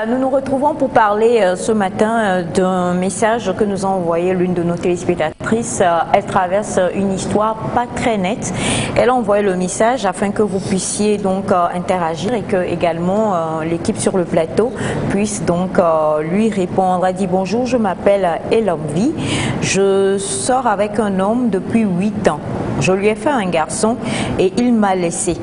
Nous nous retrouvons pour parler ce matin d'un message que nous a envoyé l'une de nos téléspectatrices. Elle traverse une histoire pas très nette. Elle a envoyé le message afin que vous puissiez donc interagir et que également l'équipe sur le plateau puisse donc lui répondre. Elle dit: bonjour, je m'appelle Elomvi. Je sors avec un homme depuis 8 ans. Je lui ai fait un garçon et il m'a laissé.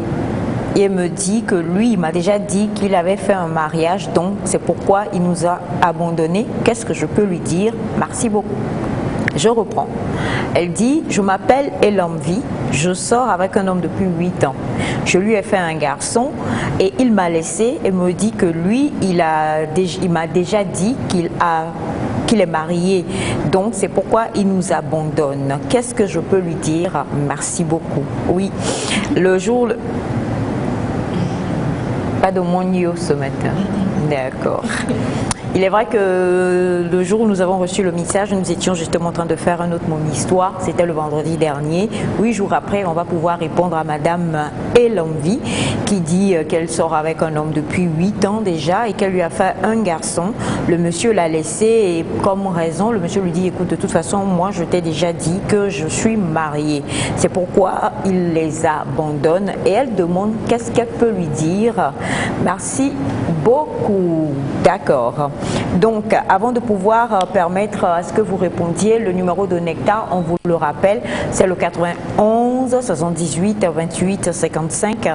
Et me dit que lui, il m'a déjà dit qu'il avait fait un mariage, donc c'est pourquoi il nous a abandonnés. Qu'est-ce que je peux lui dire? Merci beaucoup. Je reprends. Elle dit: je m'appelle Elomvi, je sors avec un homme depuis 8 ans. Je lui ai fait un garçon et il m'a laissé et me dit que lui, il m'a déjà dit qu'il est marié, donc c'est pourquoi il nous abandonne. Qu'est-ce que je peux lui dire? Merci beaucoup. Oui, le jour... Pas de monio ce matin. D'accord. Il est vrai que le jour où nous avons reçu le message, nous étions justement en train de faire un autre Mon Histoire. C'était le vendredi dernier. 8 jours après, on va pouvoir répondre à Madame Elomvi qui dit qu'elle sort avec un homme depuis 8 ans déjà et qu'elle lui a fait un garçon. Le monsieur l'a laissé et comme raison, le monsieur lui dit: écoute, de toute façon, moi je t'ai déjà dit que je suis mariée. C'est pourquoi il les abandonne et elle demande qu'est-ce qu'elle peut lui dire. Merci beaucoup. D'accord. Donc, avant de pouvoir permettre à ce que vous répondiez, le numéro de Nectar, on vous le rappelle, c'est le 91 78 28 55.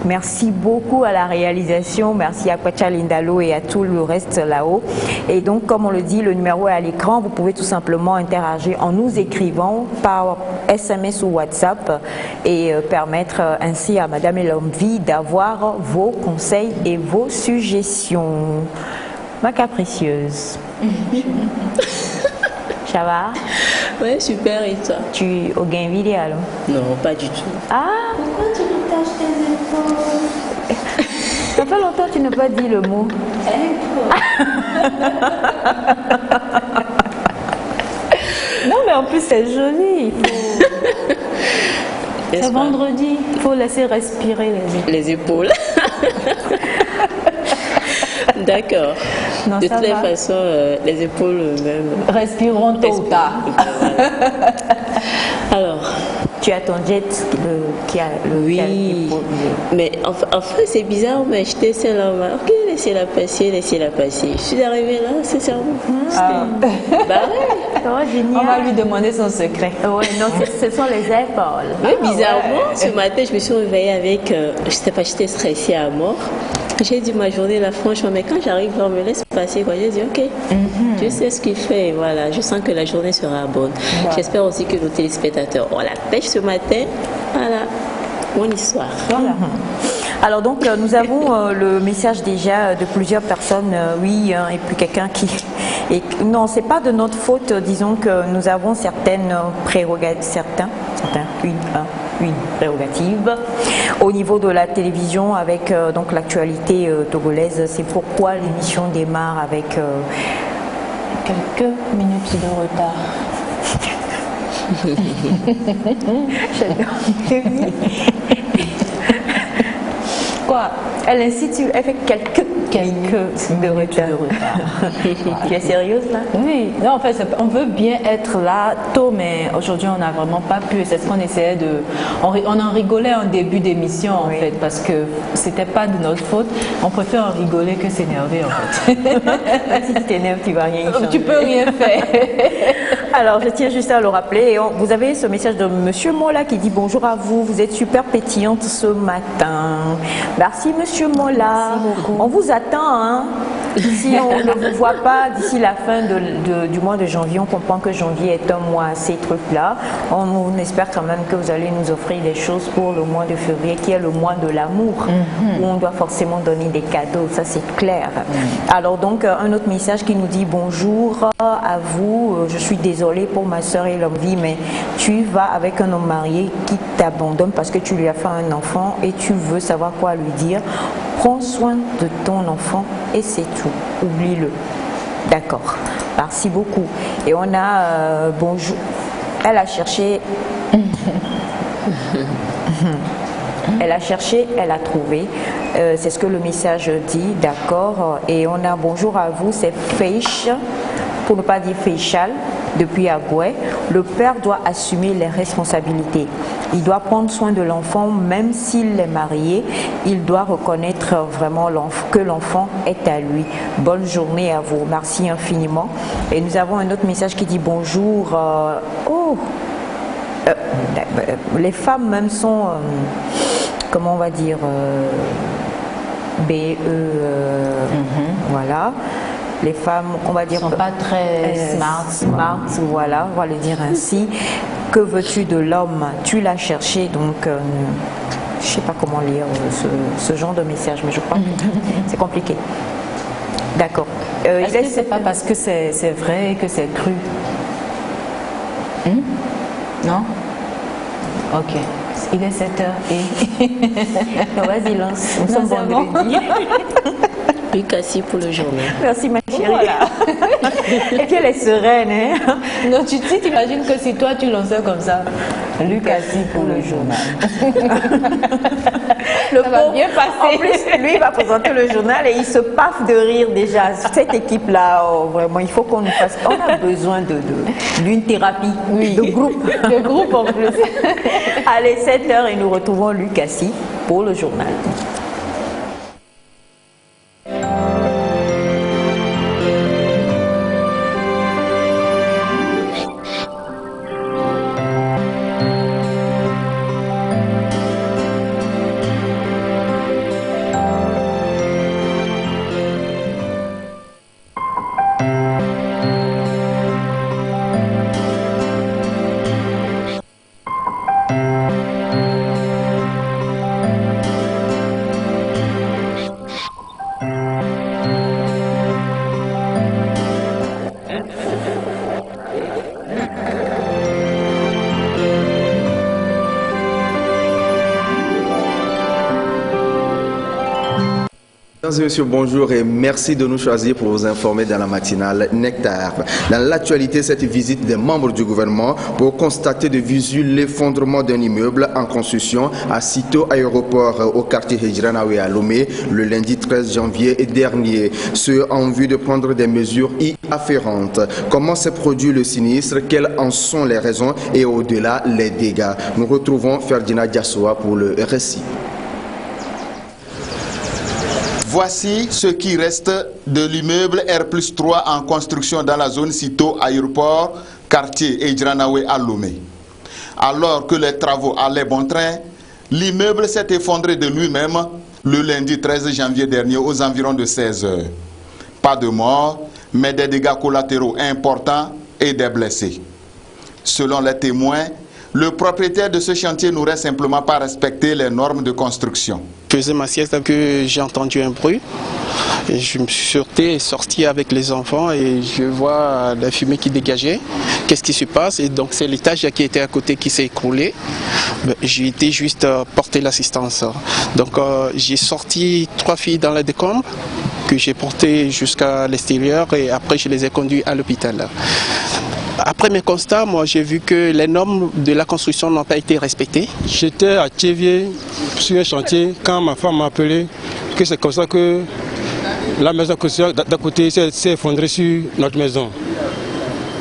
Merci beaucoup à la réalisation, merci à Kwacha Lindalo et à tout le reste là-haut. Et donc, comme on le dit, le numéro est à l'écran. Vous pouvez tout simplement interagir en nous écrivant par SMS ou WhatsApp et permettre ainsi à Madame Elomvi d'avoir vos conseils et vos suggestions. Ma capricieuse. Ça va? Ouais, super, et toi? Tu es au gain vidéo alors? Non, pas du tout. Ah, pourquoi tu ne tâches tes épaules? Ça fait longtemps que tu n'as pas dit le mot. Non, mais en plus c'est joli. C'est vendredi, il faut laisser respirer les épaules. D'accord. De toutes les façons, les épaules même. Respirons tôt ou tard. Alors. Tu as ton jet qui a le. Oui. Mais enfin, c'est bizarre, mais j'étais seule là. Ok, laissez-la passer, laissez-la passer. Je suis arrivée là, c'est ça. Bah ouais. Génial. On va lui demander son secret. Oui, non, ce sont les épaules. Oui, bizarrement, ce matin, je me suis réveillée avec. Je sais pas, j'étais stressée à mort. J'ai dit ma journée là, franchement, mais quand j'arrive, on me laisse passer. J'ai dit ok, je sais ce qu'il fait. Voilà, je sens que la journée sera bonne. Voilà. J'espère aussi que nos téléspectateurs ont la pêche ce matin. Voilà, mon histoire. Voilà. Alors donc nous avons le message déjà de plusieurs personnes, oui, et puis quelqu'un qui... non, c'est pas de notre faute, disons que nous avons certaines prérogatives, une prérogative au niveau de la télévision avec donc l'actualité togolaise. C'est pourquoi l'émission démarre avec quelques minutes de retard. J'adore. Quoi? Elle insiste, elle fait quelques de retard. Tu es sérieuse là? Oui, non, en fait, on veut bien être là tôt, mais aujourd'hui on n'a vraiment pas pu. C'est ce qu'on essayait de. On en rigolait en début d'émission en fait, parce que c'était pas de notre faute. On préfère en rigoler que s'énerver en fait. Si tu t'énerves, tu vas rien changer. Tu peux rien faire. Alors, je tiens juste à le rappeler. Vous avez ce message de Monsieur Mola qui dit bonjour à vous. Vous êtes super pétillante ce matin. Merci Monsieur Mola. Merci beaucoup. On vous attend. Hein. Si on ne vous voit pas d'ici la fin du mois de janvier, on comprend que janvier est un mois assez truc là. On espère quand même que vous allez nous offrir des choses pour le mois de février, qui est le mois de l'amour, où on doit forcément donner des cadeaux, ça c'est clair. Alors donc, un autre message qui nous dit bonjour à vous, je suis désolée pour ma soeur Elomvi, mais tu vas avec un homme marié qui t'abandonne parce que tu lui as fait un enfant et tu veux savoir quoi lui dire. Prends soin de ton enfant et c'est tout. Oublie-le. D'accord. Merci beaucoup. Et on a bonjour. Elle a cherché. Elle a cherché, elle a trouvé. C'est ce que le message dit, d'accord. Et on a bonjour à vous, c'est Feish, pour ne pas dire Feichal, depuis Agoué. Le père doit assumer les responsabilités. Il doit prendre soin de l'enfant, même s'il est marié. Il doit reconnaître vraiment que l'enfant est à lui. Bonne journée à vous. Merci infiniment. Et nous avons un autre message qui dit bonjour. Les femmes même sont, comment on va dire, voilà. Les femmes, on va dire, sont pas très smart, voilà, on va le dire ainsi. Que veux-tu de l'homme? Tu l'as cherché, donc je ne sais pas comment lire ce genre de message, mais je crois que c'est compliqué. D'accord. Est-ce que c'est pas parce que c'est vrai que c'est cru? Non? Ok. Il est 7h et... Vas-y, lance. Nous sommes vendredi. Lucassi pour le journal. Merci ma chérie. Voilà. Et puis elle est sereine. Hein? Non, tu t'imagines que si toi tu lançais comme ça, Lucassi pour le journal. Ça va bien passer. En plus, lui il va présenter le journal et il se paffe de rire déjà. Cette équipe-là, vraiment, il faut qu'on nous fasse. On a besoin d'une thérapie, de groupe. De groupe en plus. Allez, 7h et nous retrouvons Lucassi pour le journal. Mesdames et messieurs, bonjour et merci de nous choisir pour vous informer dans la matinale Nectar. Dans l'actualité, cette visite des membres du gouvernement pour constater de visu l'effondrement d'un immeuble en construction à Cito Aéroport au quartier Hejranaoui à Lomé le lundi 13 janvier dernier. Ce en vue de prendre des mesures y afférentes. Comment s'est produit le sinistre? Quelles en sont les raisons et au-delà les dégâts? Nous retrouvons Ferdinand Diassoa pour le récit. Voici ce qui reste de l'immeuble R+3 en construction dans la zone Cito Aéroport, quartier Hejranaoui à Lomé. Alors que les travaux allaient bon train, l'immeuble s'est effondré de lui-même le lundi 13 janvier dernier aux environs de 16 heures. Pas de morts, mais des dégâts collatéraux importants et des blessés. Selon les témoins, le propriétaire de ce chantier n'aurait simplement pas respecté les normes de construction. Je faisais ma sieste que j'ai entendu un bruit et je me suis sorti avec les enfants et je vois la fumée qui dégageait. Qu'est-ce qui se passe? Et donc c'est l'étage qui était à côté qui s'est écroulé. J'ai été juste porter l'assistance. Donc j'ai sorti 3 filles dans la décombre que j'ai portées jusqu'à l'extérieur et après je les ai conduites à l'hôpital. Après mes constats, moi j'ai vu que les normes de la construction n'ont pas été respectées. J'étais à Tchévier sur un chantier quand ma femme m'a appelé que c'est comme ça que la maison d'à côté s'est effondrée sur notre maison.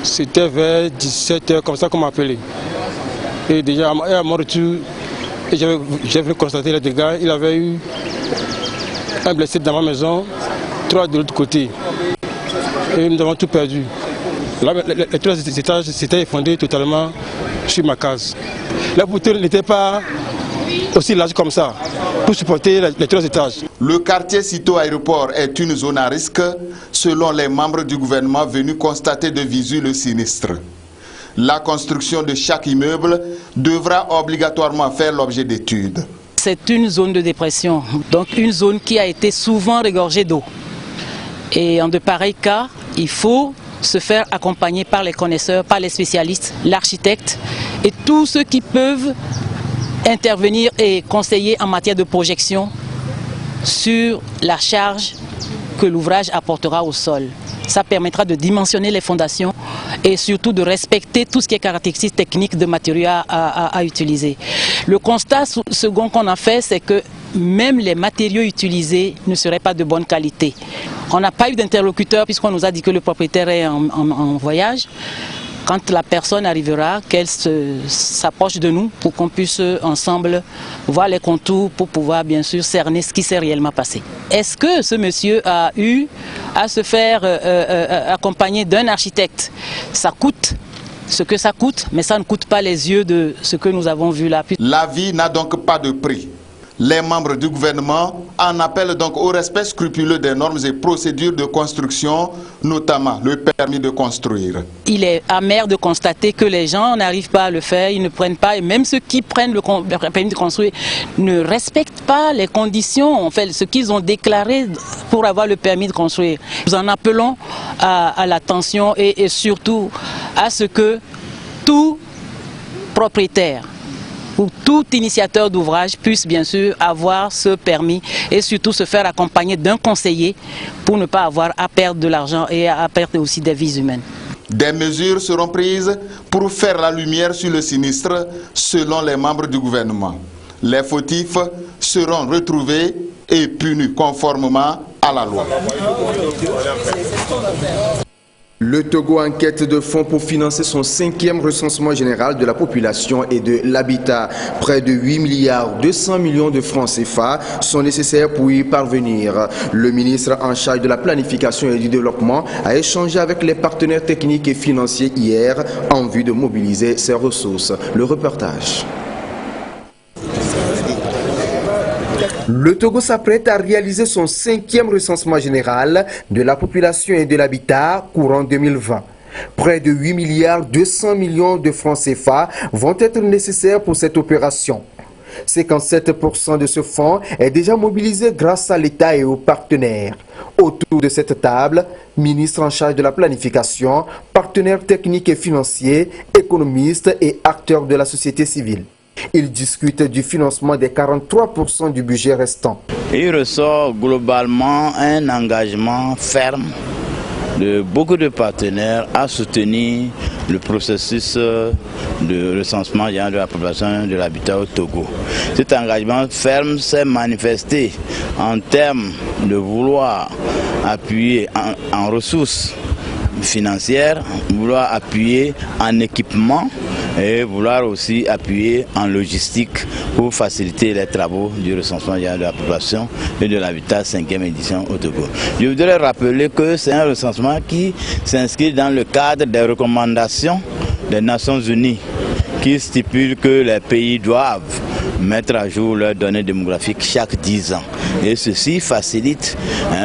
C'était vers 17h comme ça qu'on m'a appelé. Et déjà à mon retour, j'ai vu constater les dégâts. Il avait eu un blessé dans ma maison, 3 de l'autre côté. Et nous avons tout perdu. Là, les 3 étages s'étaient effondrés totalement sur ma case. La bouteille n'était pas aussi large comme ça pour supporter les 3 étages. Le quartier Cito Aéroport est une zone à risque selon les membres du gouvernement venus constater de visu le sinistre. La construction de chaque immeuble devra obligatoirement faire l'objet d'études. C'est une zone de dépression, donc une zone qui a été souvent regorgée d'eau. Et en de pareils cas, il faut se faire accompagner par les connaisseurs, par les spécialistes, l'architecte et tous ceux qui peuvent intervenir et conseiller en matière de projection sur la charge que l'ouvrage apportera au sol. Ça permettra de dimensionner les fondations et surtout de respecter tout ce qui est caractéristiques techniques de matériaux à utiliser. Le constat second qu'on a fait, c'est que même les matériaux utilisés ne seraient pas de bonne qualité. On n'a pas eu d'interlocuteur puisqu'on nous a dit que le propriétaire est en voyage. Quand la personne arrivera, qu'elle s'approche de nous pour qu'on puisse ensemble voir les contours pour pouvoir bien sûr cerner ce qui s'est réellement passé. Est-ce que ce monsieur a eu à se faire accompagner d'un architecte? Ça coûte ce que ça coûte, mais ça ne coûte pas les yeux de ce que nous avons vu là. La vie n'a donc pas de prix. Les membres du gouvernement en appellent donc au respect scrupuleux des normes et procédures de construction, notamment le permis de construire. Il est amer de constater que les gens n'arrivent pas à le faire, ils ne prennent pas, et même ceux qui prennent le permis de construire ne respectent pas les conditions, en fait, ce qu'ils ont déclaré pour avoir le permis de construire. Nous en appelons à l'attention et surtout à ce que tout propriétaire où tout initiateur d'ouvrage puisse bien sûr avoir ce permis et surtout se faire accompagner d'un conseiller pour ne pas avoir à perdre de l'argent et à perdre aussi des vies humaines. Des mesures seront prises pour faire la lumière sur le sinistre selon les membres du gouvernement. Les fautifs seront retrouvés et punis conformément à la loi. Le Togo enquête de fonds pour financer son 5e recensement général de la population et de l'habitat. Près de 8 milliards 200 millions de francs CFA sont nécessaires pour y parvenir. Le ministre en charge de la planification et du développement a échangé avec les partenaires techniques et financiers hier en vue de mobiliser ces ressources. Le reportage. Le Togo s'apprête à réaliser son 5e recensement général de la population et de l'habitat courant 2020. Près de 8 milliards 200 millions de francs CFA vont être nécessaires pour cette opération. 57% de ce fonds est déjà mobilisé grâce à l'État et aux partenaires. Autour de cette table, ministre en charge de la planification, partenaires techniques et financiers, économistes et acteurs de la société civile. Ils discutent du financement des 43% du budget restant. Il ressort globalement un engagement ferme de beaucoup de partenaires à soutenir le processus de recensement général de la population de l'habitat au Togo. Cet engagement ferme s'est manifesté en termes de vouloir appuyer en ressources financières, vouloir appuyer en équipement et vouloir aussi appuyer en logistique pour faciliter les travaux du recensement de la population et de l'habitat 5e édition au Togo. Je voudrais rappeler que c'est un recensement qui s'inscrit dans le cadre des recommandations des Nations Unies qui stipulent que les pays doivent mettre à jour leurs données démographiques chaque 10 ans. Et ceci facilite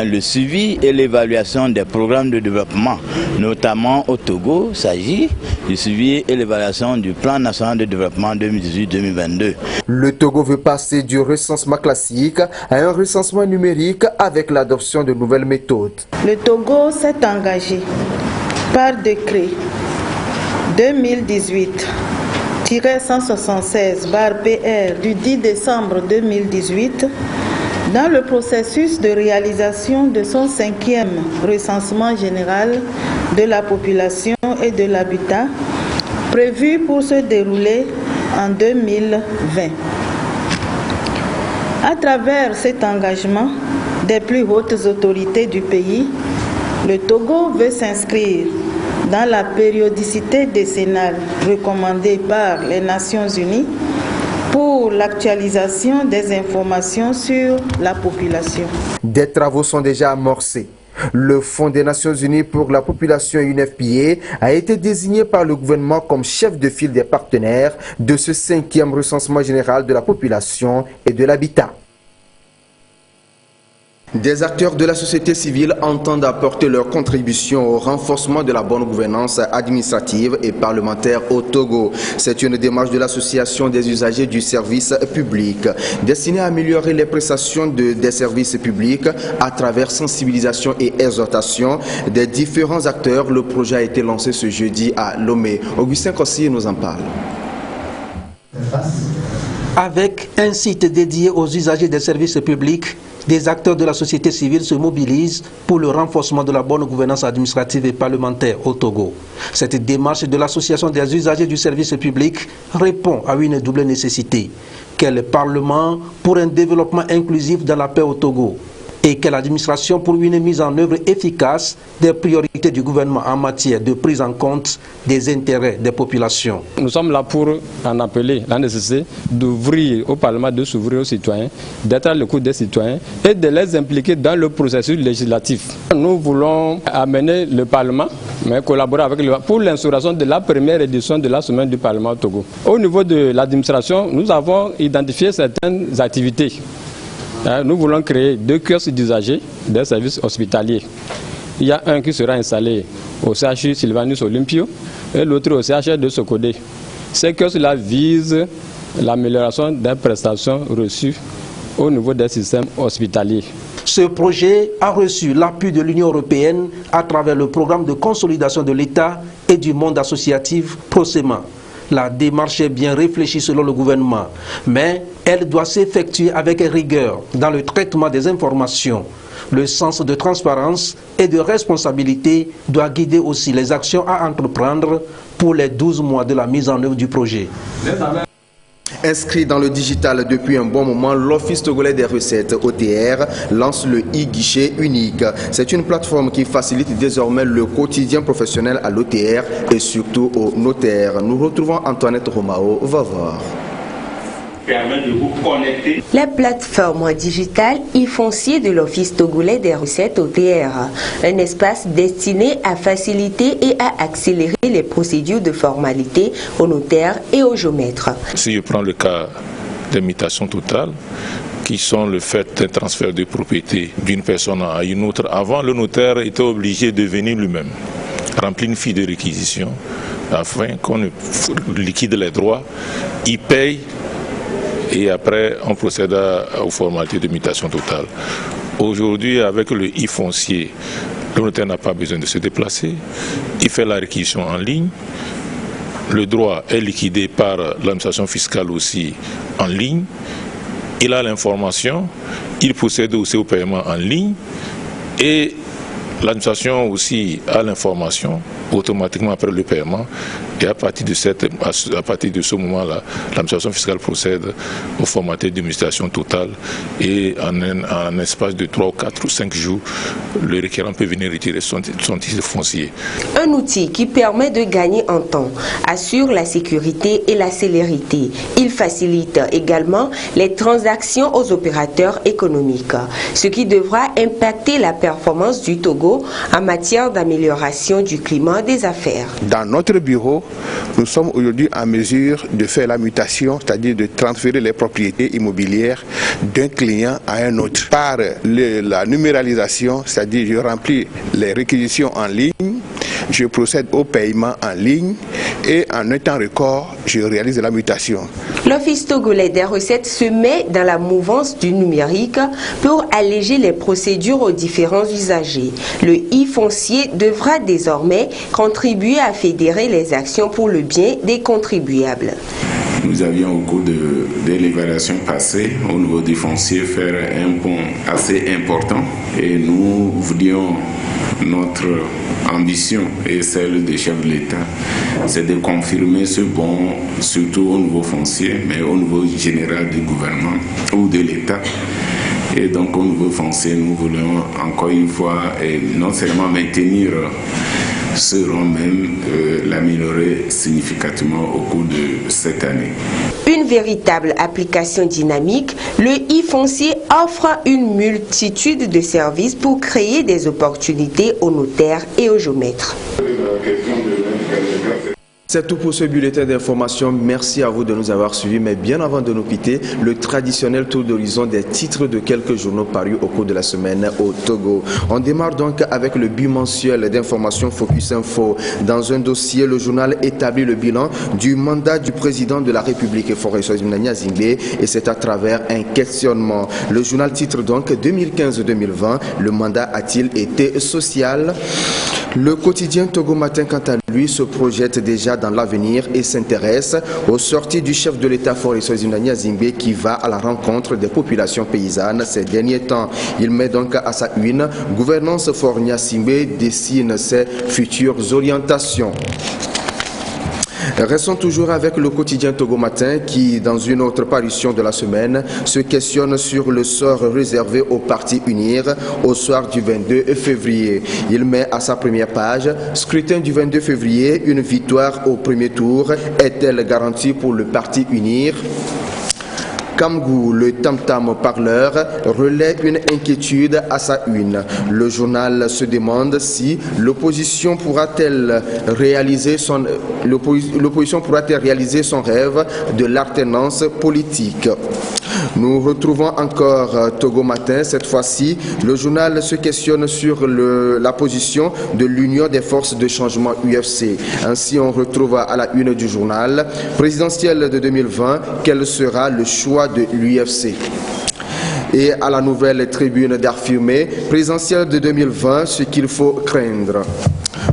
le suivi et l'évaluation des programmes de développement, notamment au Togo. Il s'agit du suivi et l'évaluation du plan national de développement 2018-2022. Le Togo veut passer du recensement classique à un recensement numérique avec l'adoption de nouvelles méthodes. Le Togo s'est engagé par décret 2018-176/PR du 10 décembre 2018 dans le processus de réalisation de son 5e recensement général de la population et de l'habitat prévu pour se dérouler en 2020. À travers cet engagement des plus hautes autorités du pays, le Togo veut s'inscrire dans la périodicité décennale recommandée par les Nations Unies pour l'actualisation des informations sur la population. Des travaux sont déjà amorcés. Le Fonds des Nations Unies pour la population UNFPA a été désigné par le gouvernement comme chef de file des partenaires de ce 5e recensement général de la population et de l'habitat. Des acteurs de la société civile entendent apporter leur contribution au renforcement de la bonne gouvernance administrative et parlementaire au Togo. C'est une démarche de l'association des usagers du service public, destinée à améliorer les prestations des services publics à travers sensibilisation et exhortation des différents acteurs. Le projet a été lancé ce jeudi à Lomé. Augustin Kossi nous en parle. Avec un site dédié aux usagers des services publics, des acteurs de la société civile se mobilisent pour le renforcement de la bonne gouvernance administrative et parlementaire au Togo. Cette démarche de l'association des usagers du service public répond à une double nécessité. Quel Parlement pour un développement inclusif dans la paix au Togo? Et quelle administration pour une mise en œuvre efficace des priorités du gouvernement en matière de prise en compte des intérêts des populations. Nous sommes là pour en appeler la nécessité d'ouvrir au Parlement, de s'ouvrir aux citoyens, d'être à l'écoute des citoyens et de les impliquer dans le processus législatif. Nous voulons amener le Parlement, mais collaborer avec le pour l'instauration de la première édition de la semaine du Parlement au Togo. Au niveau de l'administration, nous avons identifié certaines activités. Nous voulons créer 2 kiosques d'usagers des services hospitaliers. Il y a un qui sera installé au CHU Sylvanus Olympio et l'autre au CHR de Sokodé. Ces kiosques-là visent l'amélioration des prestations reçues au niveau des systèmes hospitaliers. Ce projet a reçu l'appui de l'Union européenne à travers le programme de consolidation de l'État et du monde associatif PROSEMA. La démarche est bien réfléchie selon le gouvernement, mais elle doit s'effectuer avec rigueur dans le traitement des informations. Le sens de transparence et de responsabilité doit guider aussi les actions à entreprendre pour les 12 mois de la mise en œuvre du projet. Inscrit dans le digital depuis un bon moment, l'Office togolais des recettes OTR lance le e-guichet unique. C'est une plateforme qui facilite désormais le quotidien professionnel à l'OTR et surtout aux notaires. Nous retrouvons Antoinette Romao, va voir. Permet de vous connecter. La plateforme digitale e-foncier de l'Office togolais des recettes OTR, un espace destiné à faciliter et à accélérer les procédures de formalité aux notaires et aux géomètres. Si je prends le cas des mutations totales, qui sont le fait d'un transfert de propriété d'une personne à une autre, avant le notaire était obligé de venir lui-même remplir une fiche de réquisition afin qu'on liquide les droits, il paye et après on procède aux formalités de mutation totale. Aujourd'hui, avec le e-foncier, le notaire n'a pas besoin de se déplacer, il fait la réquisition en ligne, le droit est liquidé par l'administration fiscale aussi en ligne, il a l'information, il procède aussi au paiement en ligne et l'administration aussi a l'information automatiquement après le paiement et à partir de ce moment-là, l'administration fiscale procède aux formalités de mutation totale et en un espace de 3, 4 ou 5 jours, le requérant peut venir retirer son titre foncier. Un outil qui permet de gagner en temps, assure la sécurité et la célérité. Il facilite également les transactions aux opérateurs économiques, ce qui devra impacter la performance du Togo en matière d'amélioration du climat des affaires. Dans notre bureau, nous sommes aujourd'hui en mesure de faire la mutation, c'est-à-dire de transférer les propriétés immobilières d'un client à un autre. Par la numéralisation, c'est-à-dire je remplis les réquisitions en ligne, je procède au paiement en ligne et en un temps record, je réalise la mutation. L'Office togolais des recettes se met dans la mouvance du numérique pour alléger les procédures aux différents usagers. Le e-foncier devra désormais contribuer à fédérer les actions pour le bien des contribuables. Nous avions au cours de l'évaluation passée au niveau du foncier faire un pont assez important et nous voulions notre ambition et celle des chefs de l'État, c'est de confirmer ce pont surtout au niveau foncier mais au niveau général du gouvernement ou de l'État. Et donc au niveau foncier, nous voulons encore une fois non seulement maintenir ce rang même, l'améliorer significativement au cours de cette année. Une véritable application dynamique, le e-foncier offre une multitude de services pour créer des opportunités aux notaires et aux géomètres. C'est tout pour ce bulletin d'information. Merci à vous de nous avoir suivis. Mais bien avant de nous quitter, le traditionnel tour d'horizon des titres de quelques journaux parus au cours de la semaine au Togo. On démarre donc avec le bimensuel d'information Focus Info. Dans un dossier, le journal établit le bilan du mandat du président de la République, Foreso Zinania Zingbe, et c'est à travers un questionnement. Le journal titre donc 2015-2020, le mandat a-t-il été social? Le quotidien Togo Matin, quant à lui, lui, se projette déjà dans l'avenir et s'intéresse aux sorties du chef de l'État Faure Isuazina Gnazingbe qui va à la rencontre des populations paysannes ces derniers temps. Il met donc à sa une « Gouvernance Faure Gnazingbe dessine ses futures orientations ». Restons toujours avec le quotidien Togo Matin qui, dans une autre parution de la semaine, se questionne sur le sort réservé au Parti Unir au soir du 22 février. Il met à sa première page « Scrutin du 22 février, une victoire au premier tour est-elle garantie pour le Parti Unir ?» Kamgou, le tam-tam parleur, relaie une inquiétude à sa une. Le journal se demande si l'opposition pourra-t-elle réaliser son rêve de l'alternance politique. Nous retrouvons encore Togo Matin. Cette fois-ci, le journal se questionne sur la position de l'Union des forces de changement UFC. Ainsi, on retrouve à la une du journal présidentielle de 2020, quel sera le choix de l'UFC. Et à la nouvelle tribune d'affirmer, présidentielle de 2020, ce qu'il faut craindre.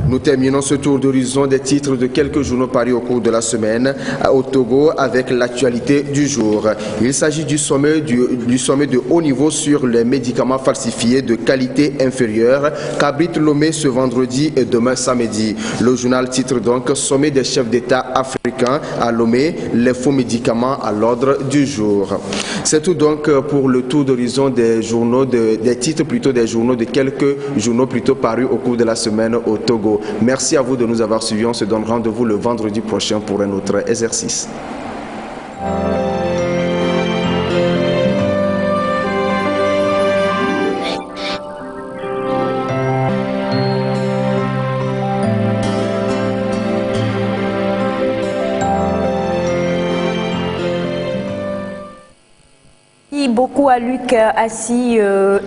Nous terminons ce tour d'horizon des titres de quelques journaux parus au cours de la semaine au Togo avec l'actualité du jour. Il s'agit du sommet de haut niveau sur les médicaments falsifiés de qualité inférieure qu'abrite Lomé ce vendredi et demain samedi. Le journal titre donc « Sommet des chefs d'État africains à Lomé, les faux médicaments à l'ordre du jour ». C'est tout donc pour le tour d'horizon des journaux, des titres plutôt des journaux, de quelques journaux plutôt parus au cours de la semaine au Togo. Merci à vous de nous avoir suivis. On se donne rendez-vous le vendredi prochain pour un autre exercice. Beaucoup à Luc Assis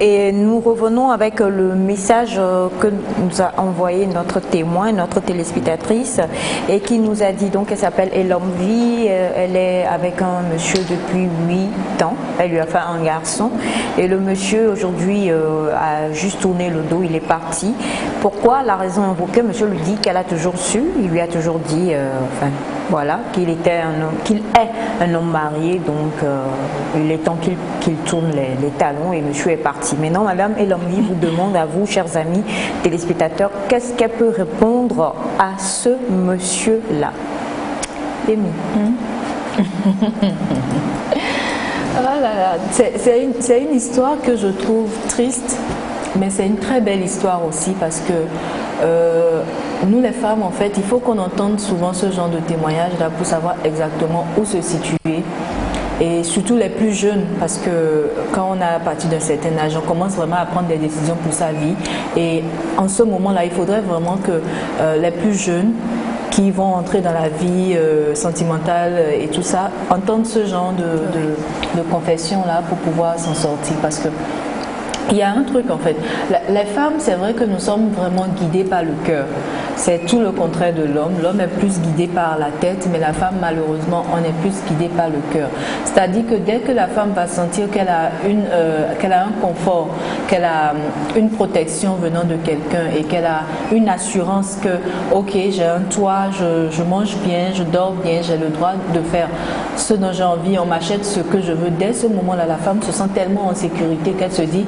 et nous revenons avec le message que nous a envoyé notre témoin, notre téléspectatrice et qui nous a dit donc qu'elle s'appelle Elomvi, elle est avec un monsieur depuis 8 ans, elle lui a fait un garçon et le monsieur aujourd'hui a juste tourné le dos, il est parti. Pourquoi? La raison invoquée, monsieur lui dit qu'elle a toujours su, il lui a toujours dit voilà, qu'il est un homme marié, donc il est temps qu'il tourne les talons et monsieur est parti. Maintenant, Madame Elomvi vous demande à vous, chers amis téléspectateurs, qu'est-ce qu'elle peut répondre à ce monsieur-là? Amy. Ah là là, c'est une histoire que je trouve triste, mais c'est une très belle histoire aussi parce que nous les femmes, en fait, il faut qu'on entende souvent ce genre de témoignages là pour savoir exactement où se situer. Et surtout les plus jeunes, parce que quand on a à partir d'un certain âge, on commence vraiment à prendre des décisions pour sa vie. Et en ce moment-là, il faudrait vraiment que les plus jeunes qui vont entrer dans la vie sentimentale et tout ça, entendent ce genre de confession-là pour pouvoir s'en sortir. Parce que il y a un truc en fait, les femmes, c'est vrai que nous sommes vraiment guidées par le cœur. C'est tout le contraire de l'homme. L'homme est plus guidé par la tête, mais la femme, malheureusement, on est plus guidé par le cœur. C'est-à-dire que dès que la femme va sentir qu'elle a un confort, qu'elle a une protection venant de quelqu'un et qu'elle a une assurance que, ok, j'ai un toit, je mange bien, je dors bien, j'ai le droit de faire ce dont j'ai envie, on m'achète ce que je veux. Dès ce moment-là, la femme se sent tellement en sécurité qu'elle se dit,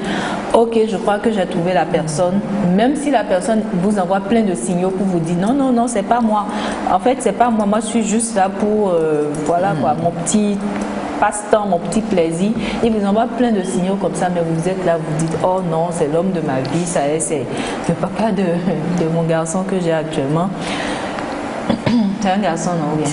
ok, je crois que j'ai trouvé la personne, même si la personne vous envoie plein de signaux pour vous dire non, non, non, c'est pas moi. En fait, c'est pas moi. Moi, je suis juste là pour, voilà quoi, mon petit passe-temps, mon petit plaisir. Il vous envoie plein de signaux comme ça, mais vous êtes là, vous dites, oh non, c'est l'homme de ma vie, ça est, c'est le papa de mon garçon que j'ai actuellement. C'est un garçon, non, bien.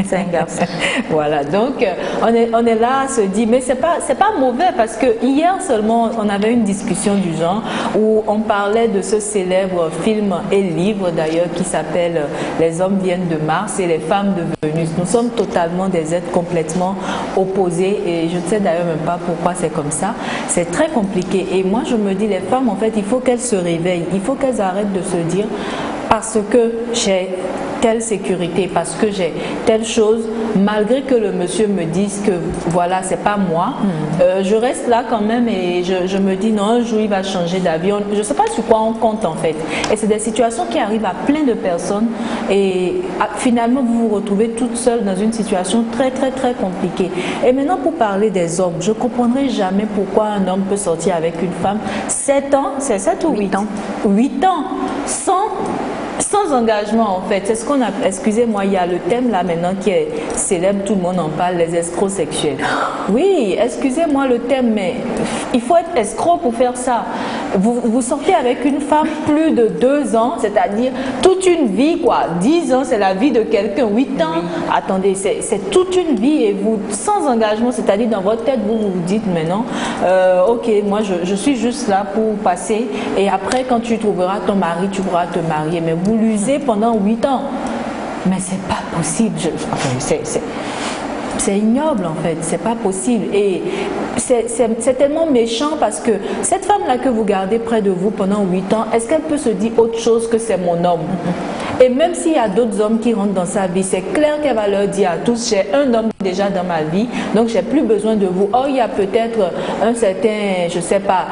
C'est un garçon. Voilà, donc on est là à se dire, mais c'est pas mauvais parce que hier seulement on avait une discussion du genre où on parlait de ce célèbre film et livre d'ailleurs qui s'appelle Les hommes viennent de Mars et les femmes de Vénus. Nous sommes totalement des êtres complètement opposés et je ne sais d'ailleurs même pas pourquoi c'est comme ça. C'est très compliqué et moi je me dis les femmes en fait il faut qu'elles se réveillent, il faut qu'elles arrêtent de se dire parce que j'ai telle sécurité, parce que j'ai telle chose, malgré que le monsieur me dise que voilà, c'est pas moi, je reste là quand même et je me dis non, un jour il va changer d'avis. Je sais pas sur quoi on compte en fait. Et c'est des situations qui arrivent à plein de personnes et finalement vous vous retrouvez toute seule dans une situation très très très compliquée. Et maintenant pour parler des hommes, je comprendrai jamais pourquoi un homme peut sortir avec une femme 7 ans, c'est 7 ou 8 ans 8 ans, sans engagement en fait. C'est ce qu'on a, excusez-moi, il y a le thème là maintenant qui est célèbre, tout le monde en parle, les escrocs sexuels. Oui, excusez-moi le thème, mais il faut être escroc pour faire ça. Vous sortez avec une femme plus de 2 ans, c'est-à-dire toute une vie quoi. 10 ans c'est la vie de quelqu'un, 8 ans, attendez, c'est toute une vie et vous, sans engagement, c'est-à-dire dans votre tête, vous vous dites maintenant, ok, moi je suis juste là pour passer et après quand tu trouveras ton mari, tu pourras te marier, mais vous l'usez pendant 8 ans. Mais c'est pas possible, c'est ignoble en fait, c'est pas possible et c'est tellement méchant parce que cette femme-là que vous gardez près de vous pendant 8 ans, est-ce qu'elle peut se dire autre chose que c'est mon homme? Et même s'il y a d'autres hommes qui rentrent dans sa vie, c'est clair qu'elle va leur dire à tous, j'ai un homme déjà dans ma vie, donc j'ai plus besoin de vous. Or, il y a peut-être un certain, je sais pas,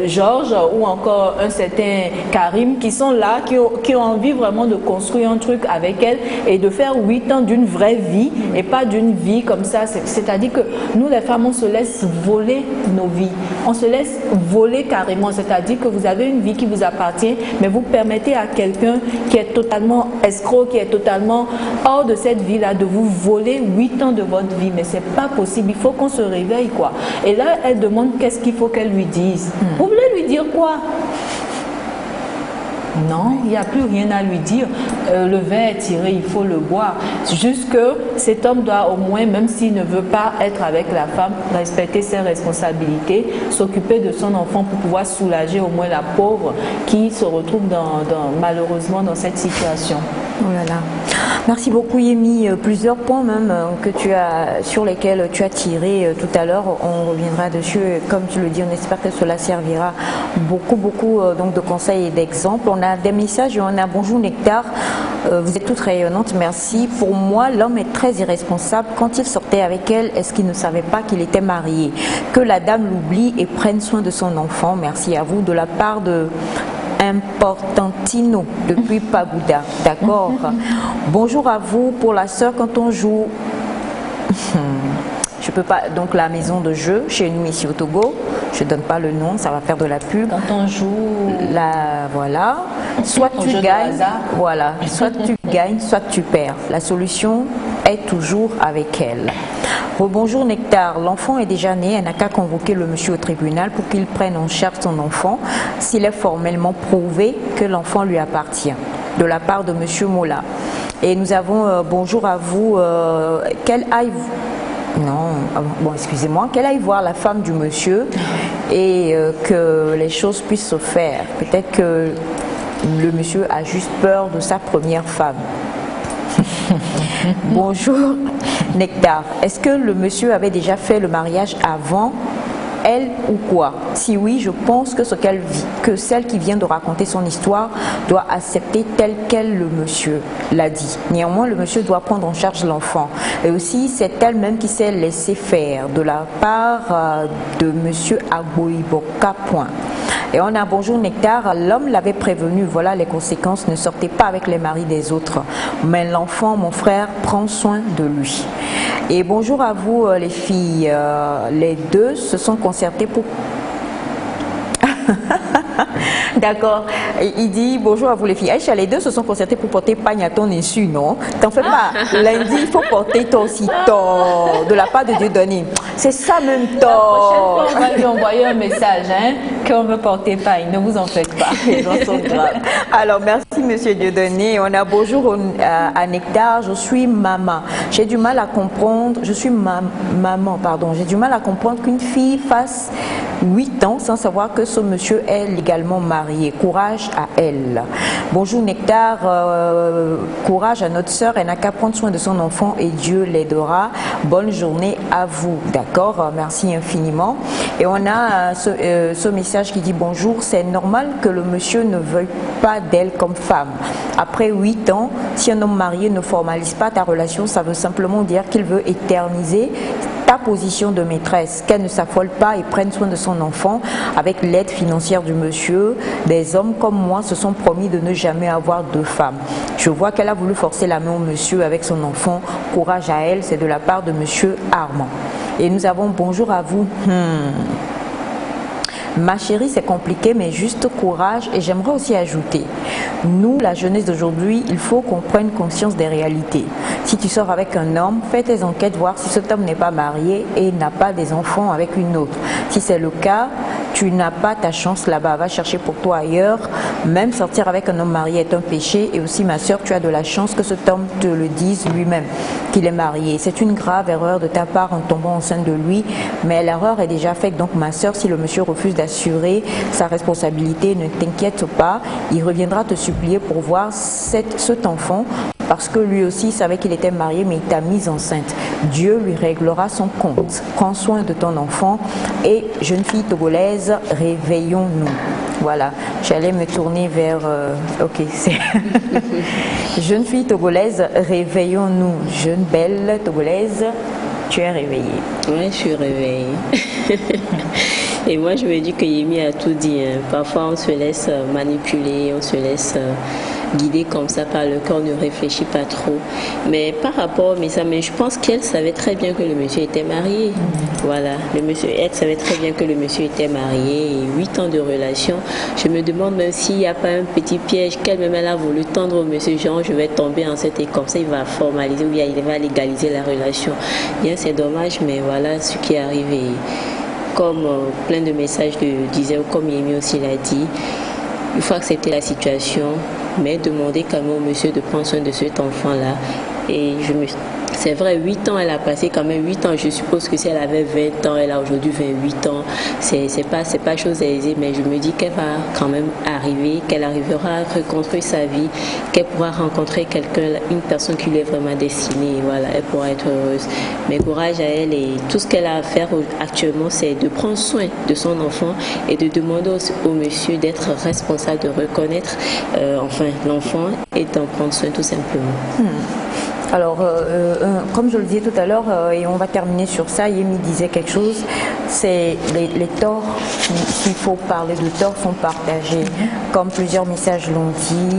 Georges ou encore un certain Karim qui sont là, qui ont envie vraiment de construire un truc avec elle et de faire 8 ans d'une vraie vie et pas d'une vie comme ça. C'est-à-dire que nous, les femmes, on se laisse voler nos vies. On se laisse voler carrément. C'est-à-dire que vous avez une vie qui vous appartient, mais vous permettez à quelqu'un qui est totalement escroc, qui est totalement hors de cette vie-là, de vous voler 8 ans de votre vie. Mais c'est pas possible. Il faut qu'on se réveille, quoi. Et là, elle demande qu'est-ce qu'il faut qu'elle lui dise. Vous voulez lui dire quoi? Non, il n'y a plus rien à lui dire. Le verre est tiré, il faut le boire. Juste que cet homme doit au moins, même s'il ne veut pas être avec la femme, respecter ses responsabilités, s'occuper de son enfant pour pouvoir soulager au moins la pauvre qui se retrouve malheureusement dans cette situation. Oh là là. Merci beaucoup Yemi. Plusieurs points même sur lesquels tu as tiré tout à l'heure. On reviendra dessus. Comme tu le dis, on espère que cela servira beaucoup donc de conseils et d'exemples. On a des messages et on a bonjour Nectar. Vous êtes toute rayonnante, merci. Pour moi, l'homme est très irresponsable. Quand il sortait avec elle, est-ce qu'il ne savait pas qu'il était marié? Que la dame l'oublie et prenne soin de son enfant. Merci à vous. De la part de Importantino depuis Pagoуда. D'accord. Bonjour à vous. Pour la sœur, quand on joue, je peux pas, donc la maison de jeu chez nous ici au Togo, je donne pas le nom, ça va faire de la pub. Quand on joue, voilà, soit tu gagnes, voilà, soit tu gagnes, soit tu perds. La solution est toujours avec elle. Bonjour Nectar, l'enfant est déjà né, elle n'a qu'à convoquer le monsieur au tribunal pour qu'il prenne en charge son enfant s'il est formellement prouvé que l'enfant lui appartient. De la part de monsieur Mola. Et nous avons bonjour à vous, qu'elle aille qu'elle aille voir la femme du monsieur et que les choses puissent se faire. Peut-être que le monsieur a juste peur de sa première femme. Bonjour Nectar, est-ce que le monsieur avait déjà fait le mariage avant elle ou quoi? Si oui, je pense que celle qui vient de raconter son histoire doit accepter tel quel le monsieur l'a dit. Néanmoins, le monsieur doit prendre en charge l'enfant. Et aussi, c'est elle-même qui s'est laissée faire de la part de monsieur Aboiboka. Et on a bonjour Nectar, l'homme l'avait prévenu, voilà les conséquences, ne sortez pas avec les maris des autres. Mais l'enfant, mon frère, prend soin de lui. Et bonjour à vous les filles, les deux se sont concertés pour... D'accord. Il dit bonjour à vous les filles. Aïcha, les deux se sont concertés pour porter pagne à ton insu, non? T'en fais pas. Lundi, il faut porter toi aussi tort de la part de Dieu donné. C'est ça même tort. La prochaine fois, on va lui envoyer un message, qu'on veut porter pagne. Ne vous en faites pas. Les gens sont graves. Alors, merci monsieur Dieudonné. On a bonjour à Nectar. Je suis maman. J'ai du mal à comprendre. Je suis maman, pardon. J'ai du mal à comprendre qu'une fille fasse 8 ans sans savoir que ce monsieur est légalement marié. Courage à elle. Bonjour Nectar, courage à notre sœur, elle n'a qu'à prendre soin de son enfant et Dieu l'aidera. Bonne journée à vous. D'accord, merci infiniment. Et on a ce message qui dit bonjour, c'est normal que le monsieur ne veuille pas d'elle comme femme. Après 8 ans, si un homme marié ne formalise pas ta relation, ça veut simplement dire qu'il veut éterniser ta position de maîtresse, qu'elle ne s'affole pas et prenne soin de son enfant avec l'aide financière du monsieur. Des hommes comme moi se sont promis de ne jamais avoir de femme. Je vois qu'elle a voulu forcer la main au monsieur avec son enfant. Courage à elle, c'est de la part de monsieur Armand. Et nous avons bonjour à vous. Ma chérie, c'est compliqué, mais juste courage. Et j'aimerais aussi ajouter, nous, la jeunesse d'aujourd'hui, il faut qu'on prenne conscience des réalités. Si tu sors avec un homme, fais tes enquêtes, voir si cet homme n'est pas marié et n'a pas des enfants avec une autre. Si c'est le cas, tu n'as pas ta chance là-bas, va chercher pour toi ailleurs. Même sortir avec un homme marié est un péché. Et aussi, ma soeur, tu as de la chance que cet homme te le dise lui-même, qu'il est marié. C'est une grave erreur de ta part en tombant enceinte de lui, mais l'erreur est déjà faite. Donc, ma soeur, si le monsieur refuse d'assurer sa responsabilité, ne t'inquiète pas, il reviendra te supplier pour voir cet enfant, parce que lui aussi savait qu'il était marié, mais il t'a mise enceinte. Dieu lui réglera son compte. Prends soin de ton enfant. Et jeune fille togolaise, réveillons-nous. Voilà, j'allais me tourner vers... ok, c'est... Jeune fille togolaise, réveillons-nous. Jeune belle togolaise, tu es réveillée. Oui, je suis réveillée. Et moi, je me dis que Yemi a tout dit. Hein. Parfois, on se laisse manipuler, on se laisse guider comme ça par le cœur, on ne réfléchit pas trop. Mais par rapport à ça, mais je pense qu'elle savait très bien que le monsieur était marié. Voilà, le monsieur, elle savait très bien que le monsieur était marié. Et 8 ans de relation. Je me demande même s'il n'y a pas un petit piège qu'elle-même elle a voulu tendre au monsieur, genre je vais tomber enceinte et comme ça il va formaliser ou bien il va légaliser la relation. Bien, c'est dommage, mais voilà ce qui est arrivé. Comme plein de messages disaient, ou comme Yemi aussi l'a dit, il faut accepter la situation, mais demander quand même au monsieur de prendre soin de cet enfant-là. Et c'est vrai, 8 ans, elle a passé quand même 8 ans. Je suppose que si elle avait 20 ans, elle a aujourd'hui 28 ans. C'est pas chose aisée, mais je me dis qu'elle va quand même arriver, qu'elle arrivera à reconstruire sa vie, qu'elle pourra rencontrer quelqu'un, une personne qui lui est vraiment destinée. Et voilà, elle pourra être heureuse. Mais courage à elle, et tout ce qu'elle a à faire actuellement, c'est de prendre soin de son enfant et de demander au monsieur d'être responsable, de reconnaître l'enfant et d'en prendre soin tout simplement. Alors, comme je le disais tout à l'heure, et on va terminer sur ça, Yemi disait quelque chose, c'est les torts, s'il faut parler de torts, sont partagés. Comme plusieurs messages l'ont dit,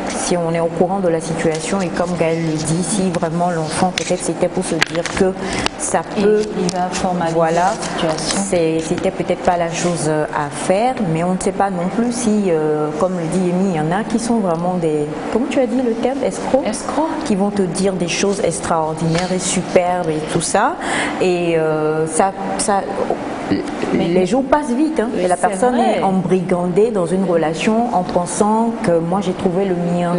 si on est au courant de la situation, et comme Gaël le dit, si vraiment l'enfant, peut-être c'était pour se dire que ça peut... Il va formaliser voilà, la situation. C'était peut-être pas la chose à faire, mais on ne sait pas non plus si, comme le dit Yemi, il y en a qui sont vraiment des... Comment tu as dit le terme? Escrocs? Escrocs. Qui vont te dire des choses extraordinaires et superbes et tout ça. Et les jours passent vite. Hein, et la personne est embrigandée dans une relation en pensant que moi j'ai trouvé le mien.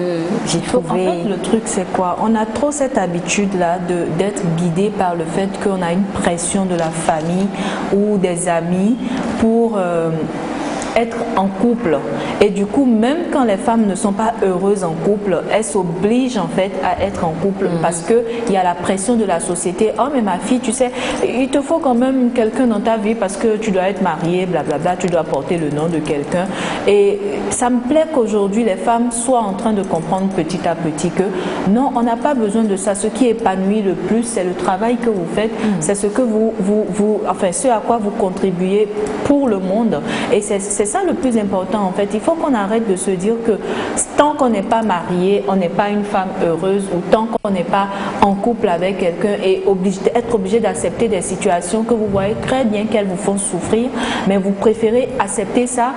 J'ai trouvé... En fait, le truc c'est quoi? On a trop cette habitude-là d'être guidé par le fait qu'on a une pression de la famille ou des amis pour... être en couple. Et du coup, même quand les femmes ne sont pas heureuses en couple, elles s'obligent en fait à être en couple parce qu'il y a la pression de la société. Oh mais ma fille, tu sais, il te faut quand même quelqu'un dans ta vie parce que tu dois être mariée, blablabla, tu dois porter le nom de quelqu'un. Et ça me plaît qu'aujourd'hui les femmes soient en train de comprendre petit à petit que non, on n'a pas besoin de ça. Ce qui épanouit le plus, c'est le travail que vous faites, c'est ce que ce à quoi vous contribuez pour le monde. Et c'est ça le plus important en fait. Il faut qu'on arrête de se dire que tant qu'on n'est pas marié, on n'est pas une femme heureuse, ou tant qu'on n'est pas en couple avec quelqu'un et être obligé d'accepter des situations que vous voyez très bien qu'elles vous font souffrir, mais vous préférez accepter ça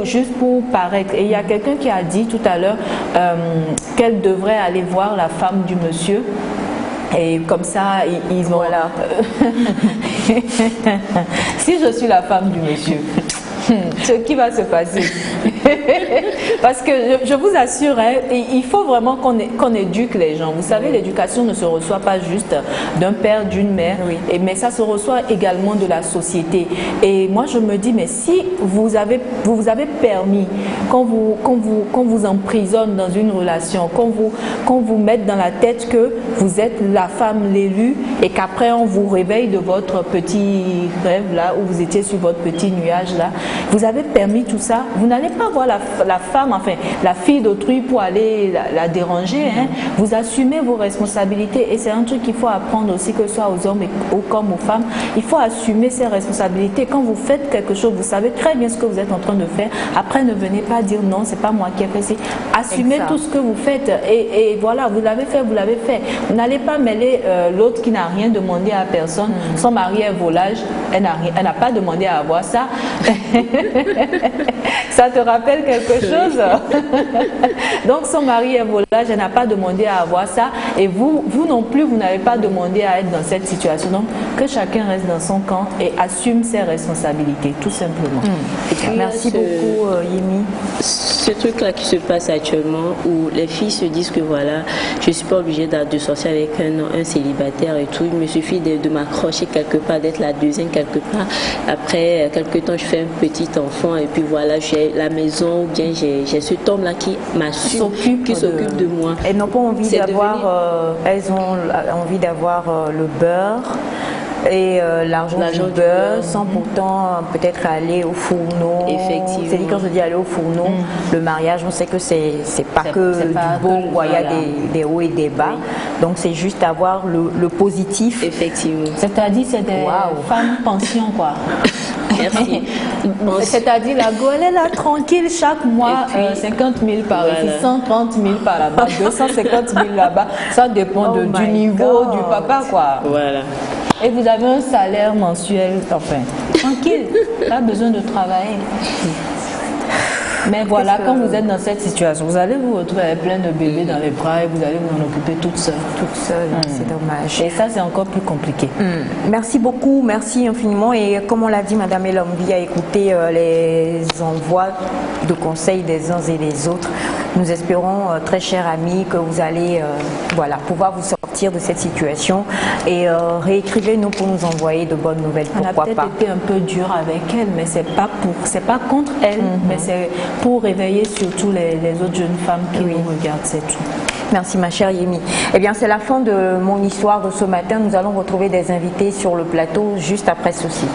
juste pour paraître. Et il y a quelqu'un qui a dit tout à l'heure qu'elle devrait aller voir la femme du monsieur. Et comme ça, ils ont... Voilà. Si je suis la femme du monsieur... ce qui va se passer. Parce que je vous assure, hein, il faut vraiment qu'on éduque les gens. Vous savez, l'éducation ne se reçoit pas juste d'un père, d'une mère, mais ça se reçoit également de la société. Et moi, je me dis, mais si vous avez permis qu'on vous emprisonne dans une relation, qu'on vous mette dans la tête que vous êtes la femme, l'élue, et qu'après on vous réveille de votre petit rêve là, où vous étiez sur votre petit nuage là, vous avez permis tout ça, vous n'allez pas voir la femme, enfin la fille d'autrui pour aller la déranger, hein. Vous assumez vos responsabilités, et c'est un truc qu'il faut apprendre aussi, que ce soit aux hommes comme aux femmes. Il faut assumer ses responsabilités. Quand vous faites quelque chose, vous savez très bien ce que vous êtes en train de faire. Après, ne venez pas dire non, c'est pas moi qui ai fait ça. Assumez tout ce que vous faites, et voilà, vous l'avez fait, vous l'avez fait. Vous n'allez pas mêler l'autre qui n'a rien demandé à personne. Son mari est volage, elle n'a pas demandé à avoir ça. Ça te rappelle quelque chose? Donc son mari est volage, elle n'a pas demandé à avoir ça, et vous non plus, vous n'avez pas demandé à être dans cette situation. Donc que chacun reste dans son camp et assume ses responsabilités, tout simplement. Merci beaucoup, Yemi. Ce truc-là qui se passe actuellement, où les filles se disent que voilà, je ne suis pas obligée de sortir avec un célibataire et tout, il me suffit de m'accrocher quelque part, d'être la deuxième quelque part. Après quelque temps, je fais un petit enfant, et puis voilà, j'ai la maison, ou bien j'ai cet homme-là qui m'assure, qui s'occupe de moi. Elles n'ont pas envie d'avoir, elles ont envie d'avoir le beurre et l'argent du beurre, sans pourtant peut-être aller au fourneau. Effectivement. C'est-à-dire, quand je dis aller au fourneau, le mariage, on sait que c'est pas que du beau, il y a des hauts et des bas. Donc c'est juste avoir le positif. Effectivement. C'est-à-dire, c'est des femmes pension, quoi. Merci. C'est-à-dire, la go, elle est là tranquille chaque mois, 50 000 par ici, 130 000 par là-bas, 250 000 là-bas. Ça dépend du niveau du papa, quoi. Voilà. Et vous avez un salaire mensuel, enfin, tranquille, pas besoin de travailler. Mais voilà, quand vous êtes dans cette situation, vous allez vous retrouver avec plein de bébés dans les bras, et vous allez vous en occuper toute seule. Toute seule, c'est dommage. Et ça, c'est encore plus compliqué. Merci beaucoup, merci infiniment. Et comme on l'a dit, Madame Elombi a écouté les envois de conseils des uns et des autres. Nous espérons, très chers amis, que vous allez pouvoir vous sortir de cette situation, et réécrivez-nous pour nous envoyer de bonnes nouvelles. Pourquoi pas. On a peut-être été un peu dur avec elle, mais c'est pas contre elle, mais c'est pour réveiller surtout les autres jeunes femmes qui nous regardent, c'est tout. Merci ma chère Yemi. Eh bien, c'est la fin de mon histoire de ce matin. Nous allons retrouver des invités sur le plateau juste après ceci.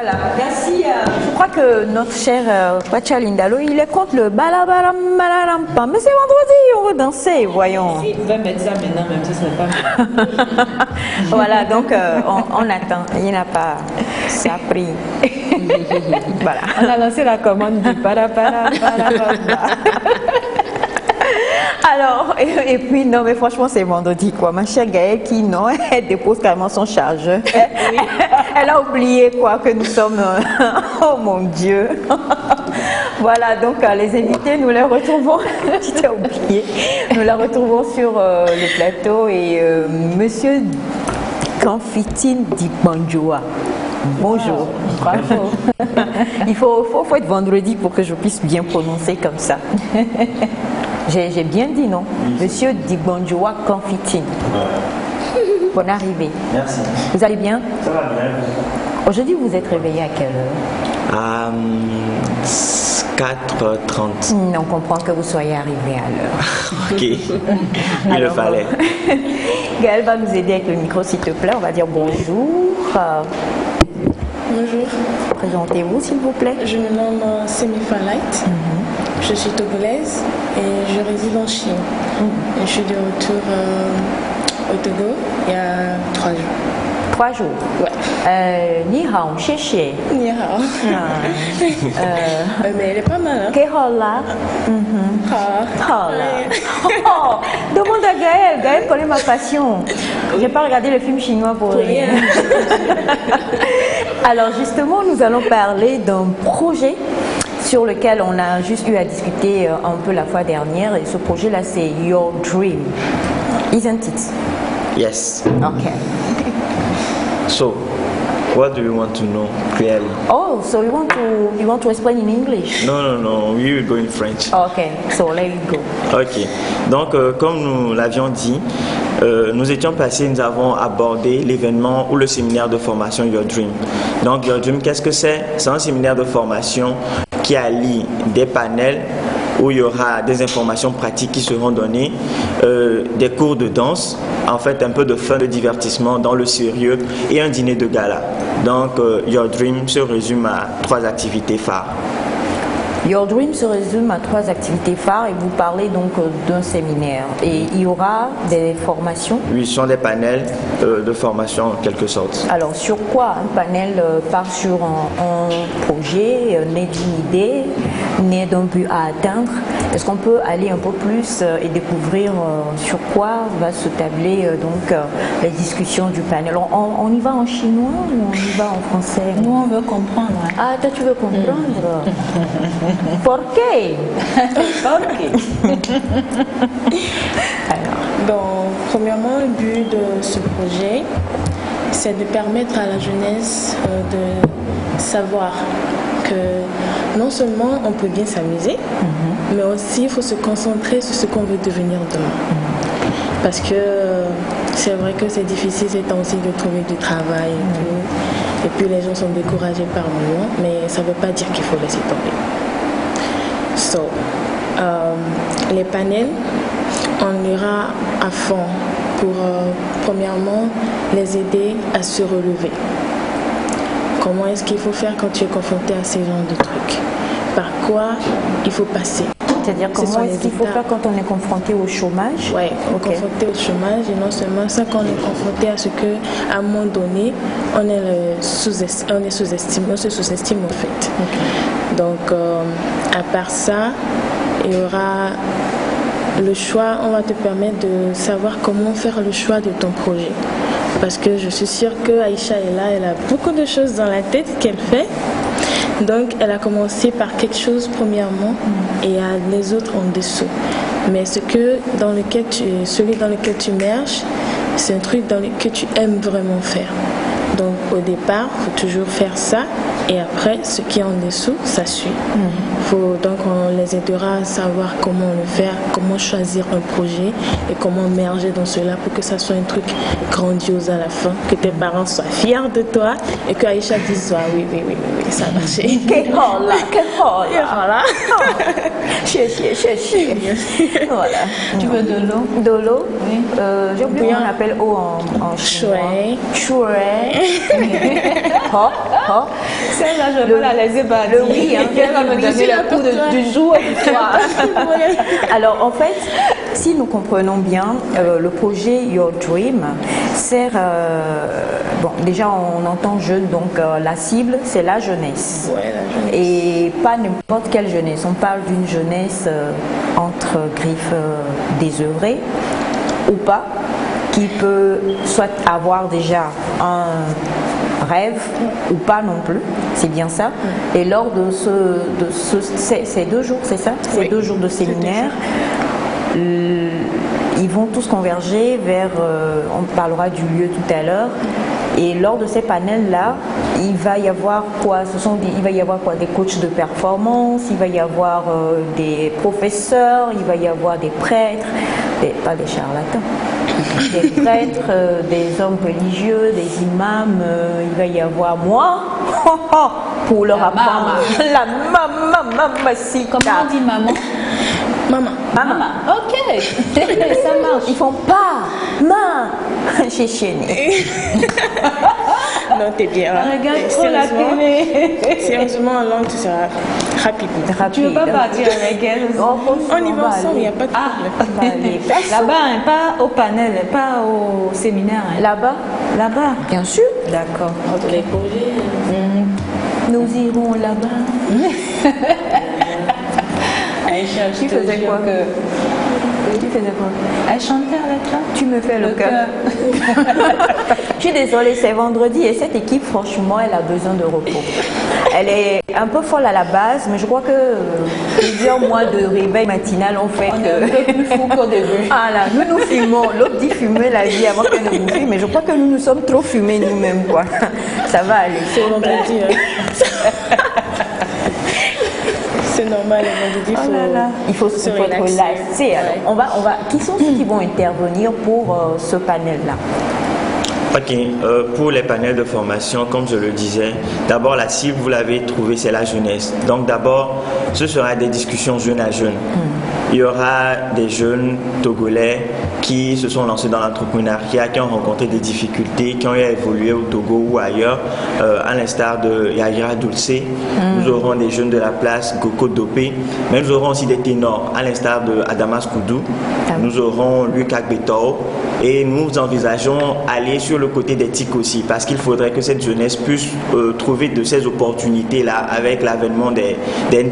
Voilà, merci. Je crois que notre cher Pacha Lindalo, il est contre le balabaram malarampa. Mais c'est vendredi, on va danser, voyons. Il pouvait mettre ça maintenant, même si ce n'est pas. Voilà, donc on attend. Il n'a pas. Ça a pris. Voilà. On a lancé la commande du parapara. Alors, et puis, non, mais franchement, c'est vendredi, quoi. Ma chère Gaëlle, qui, non, elle dépose carrément son chargeur. Elle a oublié, quoi, que nous sommes... oh, mon Dieu. Voilà, donc, les invités, nous les retrouvons... Tu t'es oublié. Nous les retrouvons sur le plateau, et Monsieur Kanfitine Dikbanjoa. Bonjour. Bravo. Il faut être vendredi pour que je puisse bien prononcer comme ça. J'ai bien dit, non? Monsieur Dikbanjoa Kanfitine. Bonne arrivée. Merci. Vous allez bien? Ça va bien. Aujourd'hui, vous êtes réveillé à quelle heure? À 4h30. On comprend que vous soyez arrivé à l'heure. Ok. Il le fallait. Gaëlle va nous aider avec le micro, s'il te plaît. On va dire bonjour. Bonjour. Présentez-vous, s'il vous plaît. Je me nomme Semifa Light. Je suis togolaise et je réside en Chine. Et je suis de retour au Togo il y a 3 jours. 3 jours. Ouais. Ni hao, xie xie. Ni hao. Mais elle est pas mal. Hein? Que hola. Hola. Demande à Gaël. Gaël connaît ma passion. J'ai pas regardé le film chinois pour rien. Alors justement, nous allons parler d'un projet sur lequel on a juste eu à discuter un peu la fois dernière. Et ce projet-là, c'est Your Dream. Isn't it? Yes. Okay. So, what do you want to know clearly? Oh, so you want to explain in English? No, we will go in French. Okay, so let it go. Ok. Donc, comme nous l'avions dit, nous avons abordé l'événement ou le séminaire de formation Your Dream. Donc, Your Dream, qu'est-ce que c'est? C'est un séminaire de formation qui allie des panels où il y aura des informations pratiques qui seront données, des cours de danse, en fait un peu de fun, de divertissement dans le sérieux et un dîner de gala. Donc Your Dream se résume à 3 activités phares. Your Dream se résume à 3 activités phares et vous parlez donc d'un séminaire. Et il y aura des formations? Oui, ce sont des panels de formation en quelque sorte. Alors sur quoi un panel part sur un projet, né d'une idée, né d'un but à atteindre? Est-ce qu'on peut aller un peu plus et découvrir sur quoi va se tabler donc les discussions du panel? On y va en chinois ou on y va en français? Nous on veut comprendre. Hein. Ah, toi tu veux comprendre? ¿Por qué? Donc, premièrement, le but de ce projet, c'est de permettre à la jeunesse de savoir que non seulement on peut bien s'amuser, mais aussi il faut se concentrer sur ce qu'on veut devenir demain. Parce que c'est vrai que c'est difficile ces temps-ci de trouver du travail et tout. Et puis les gens sont découragés par moments, mais ça ne veut pas dire qu'il faut laisser tomber. So, les panels, on ira à fond pour, premièrement, les aider à se relever. Comment est-ce qu'il faut faire quand tu es confronté à ces genres de trucs? Par quoi il faut passer? C'est-à-dire comment est-ce qu'il faut faire quand on est confronté au chômage? Oui, confronté au chômage et non seulement ça, quand on est confronté à ce que, à un moment donné, on se sous-estime en fait. Donc, à part ça, il y aura le choix, on va te permettre de savoir comment faire le choix de ton projet. Parce que je suis sûre que Aïcha est là, elle a beaucoup de choses dans la tête qu'elle fait. Donc, elle a commencé par quelque chose premièrement et il y a les autres en dessous. Mais celui dans lequel tu merges, c'est un truc que tu aimes vraiment faire. Donc, au départ, il faut toujours faire ça et après, ce qui est en dessous, ça suit. Donc, on les aidera à savoir comment le faire, comment choisir un projet et comment merger dans cela pour que ça soit un truc grandiose à la fin, que tes parents soient fiers de toi et que Aïcha dise oui, ça a marché. Voilà. Voilà. Tu veux de l'eau? De l'eau? Oui. J'ai oublié qu'on appelle eau en chinois. Shui. Celle-là, je veux la laisser partir. Le oui, hein, elle va me donner le coup du jour et du soir. Alors, en fait, si nous comprenons bien, le projet Your Dream sert... déjà, on entend jeune, donc la cible, c'est la jeunesse. Ouais, la jeunesse. Et pas n'importe quelle jeunesse. On parle d'une jeunesse entre griffes désœuvrée ou pas, qui peut soit avoir déjà un rêve ou pas non plus, c'est bien ça. Et lors de ces 2 jours, c'est ça? Ces 2 jours de séminaire, ils vont tous converger vers, on parlera du lieu tout à l'heure, et lors de ces panels-là, il va y avoir quoi? Il va y avoir quoi? Des coachs de performance, il va y avoir des professeurs, il va y avoir des prêtres, pas des charlatans, des prêtres, des hommes religieux, des imams, il va y avoir moi, pour leur apprendre la mamacita. Comment on dit maman? Maman. Ok, ça marche. Ils font pas chez Chéné. Non, t'es bien. Regarde trop la télé. Sérieusement, en langue, tu seras rapide. Tu veux pas partir avec elle? On y va ensemble, il n'y a pas de problème. Là-bas, pas au panel, pas au séminaire. Là-bas? Là-bas. Bien sûr. D'accord. Entre les projets. Nous irons là-bas. Aïcha, tu faisais quoi Tu faisais quoi? Elle chantait avec toi. Tu me fais le cœur. Je suis désolée, c'est vendredi et cette équipe, franchement, elle a besoin de repos. Elle est un peu folle à la base, mais je crois que plusieurs mois de réveil matinal ont fait on est un peu plus fou qu'au début. Ah là, nous fumons. L'autre dit fumer la vie avant qu'elle ne nous fume, mais je crois que nous sommes trop fumés nous-mêmes, quoi. Ça va aller. C'est vendredi. C'est normal, le vendredi, il faut se relaxer. Alors, on va. Qui sont ceux qui vont intervenir pour ce panel-là? Ok, pour les panels de formation, comme je le disais, d'abord la cible, vous l'avez trouvé, c'est la jeunesse. Donc d'abord, ce sera des discussions jeune à jeune. Il y aura des jeunes Togolais qui se sont lancés dans l'entrepreneuriat, qui ont rencontré des difficultés, qui ont évolué au Togo ou ailleurs, à l'instar de Yagira Dulce. Nous aurons des jeunes de la place Goko Dopé, mais nous aurons aussi des ténors, à l'instar de Adamas Koudou. Nous aurons Luc Agbeto et nous envisageons aller sur le côté des TIC aussi, parce qu'il faudrait que cette jeunesse puisse trouver de ces opportunités-là avec l'avènement des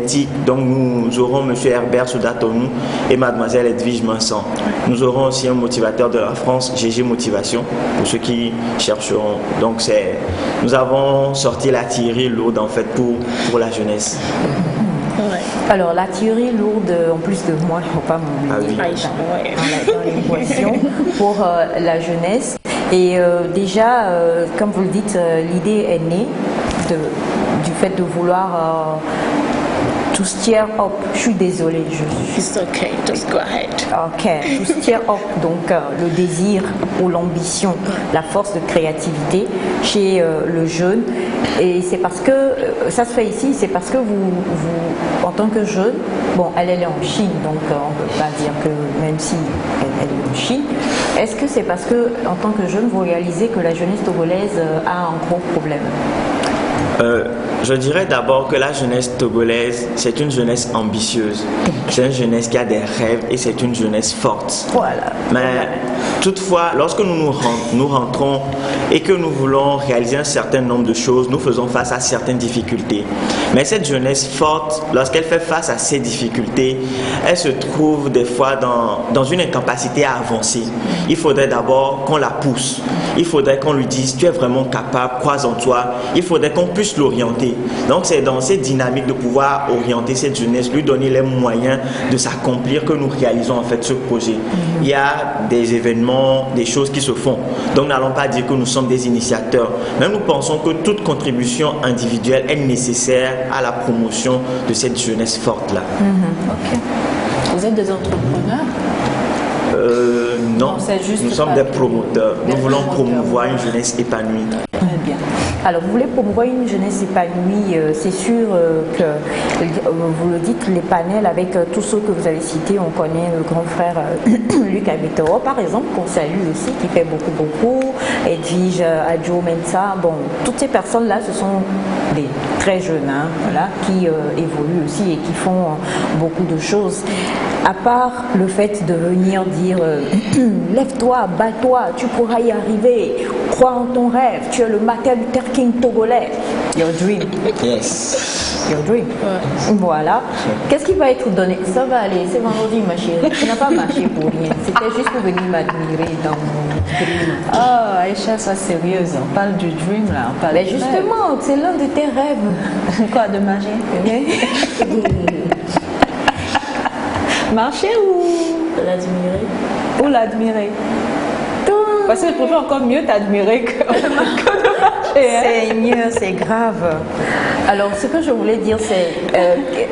TIC. Donc nous aurons M. Herbert Soudatonou et Mademoiselle Edwige Mansan. Nous aurons aussi un motivateur de la France, GG Motivation, pour ceux qui chercheront. Donc nous avons sorti la théorie lourde en fait pour la jeunesse. Alors la théorie lourde, en plus de moi, il ne faut pas m'oublier dans l'équation pour la jeunesse. Et déjà, comme vous le dites, l'idée est née du fait de vouloir to steer up. Je suis désolée. It's okay, just go ahead. Ok, to steer up, donc le désir ou l'ambition, la force de créativité chez le jeune. Et c'est parce que ça se fait ici, c'est parce que vous en tant que jeune, bon, elle est en Chine, donc on ne peut pas dire que même si elle est en Chine, est-ce que c'est parce que en tant que jeune, vous réalisez que la jeunesse togolaise a un gros problème? Je dirais d'abord que la jeunesse togolaise, c'est une jeunesse ambitieuse. C'est une jeunesse qui a des rêves et c'est une jeunesse forte. Voilà. Mais toutefois, lorsque nous rentrons et que nous voulons réaliser un certain nombre de choses, nous faisons face à certaines difficultés. Mais cette jeunesse forte, lorsqu'elle fait face à ces difficultés, elle se trouve des fois dans une incapacité à avancer. Il faudrait d'abord qu'on la pousse. Il faudrait qu'on lui dise, tu es vraiment capable, crois en toi. Il faudrait qu'on puisse l'orienter. Donc c'est dans cette dynamique de pouvoir orienter cette jeunesse, lui donner les moyens de s'accomplir que nous réalisons en fait ce projet. Il y a des événements, des choses qui se font. Donc n'allons pas dire que nous sommes des initiateurs. Mais nous pensons que toute contribution individuelle est nécessaire à la promotion de cette jeunesse forte-là. Ok. Vous êtes des entrepreneurs? Non, nous sommes des promoteurs. Nous voulons promouvoir une jeunesse épanouie. Très bien. Alors, vous voulez promouvoir une jeunesse épanouie, c'est sûr que, vous le dites, les panels avec tous ceux que vous avez cités, on connaît le grand frère Luc Agbeto, par exemple, qu'on salue aussi, qui fait beaucoup, Edwige Adjo Mensa, bon, toutes ces personnes-là, ce sont des très jeunes, hein, voilà, qui évoluent aussi et qui font beaucoup de choses. À part le fait de venir dire lève-toi, bats-toi, tu pourras y arriver, crois en ton rêve, tu es le Martin Luther King togolais. Your dream. Yes. Your dream. Ouais. Voilà. Qu'est-ce qui va être donné? Ça va aller, c'est vendredi ma chérie. Tu n'as pas marché pour rien. C'était juste pour venir m'admirer dans mon dream. Oh, Aïcha, sois sérieuse. On parle du dream là. On parle mais justement, c'est l'un de tes rêves. Quoi, de marcher? Marcher ou l'admirer? Ou l'admirer? Parce que je préfère encore mieux t'admirer que de marcher. Seigneur, c'est grave. Alors, ce que je voulais dire, c'est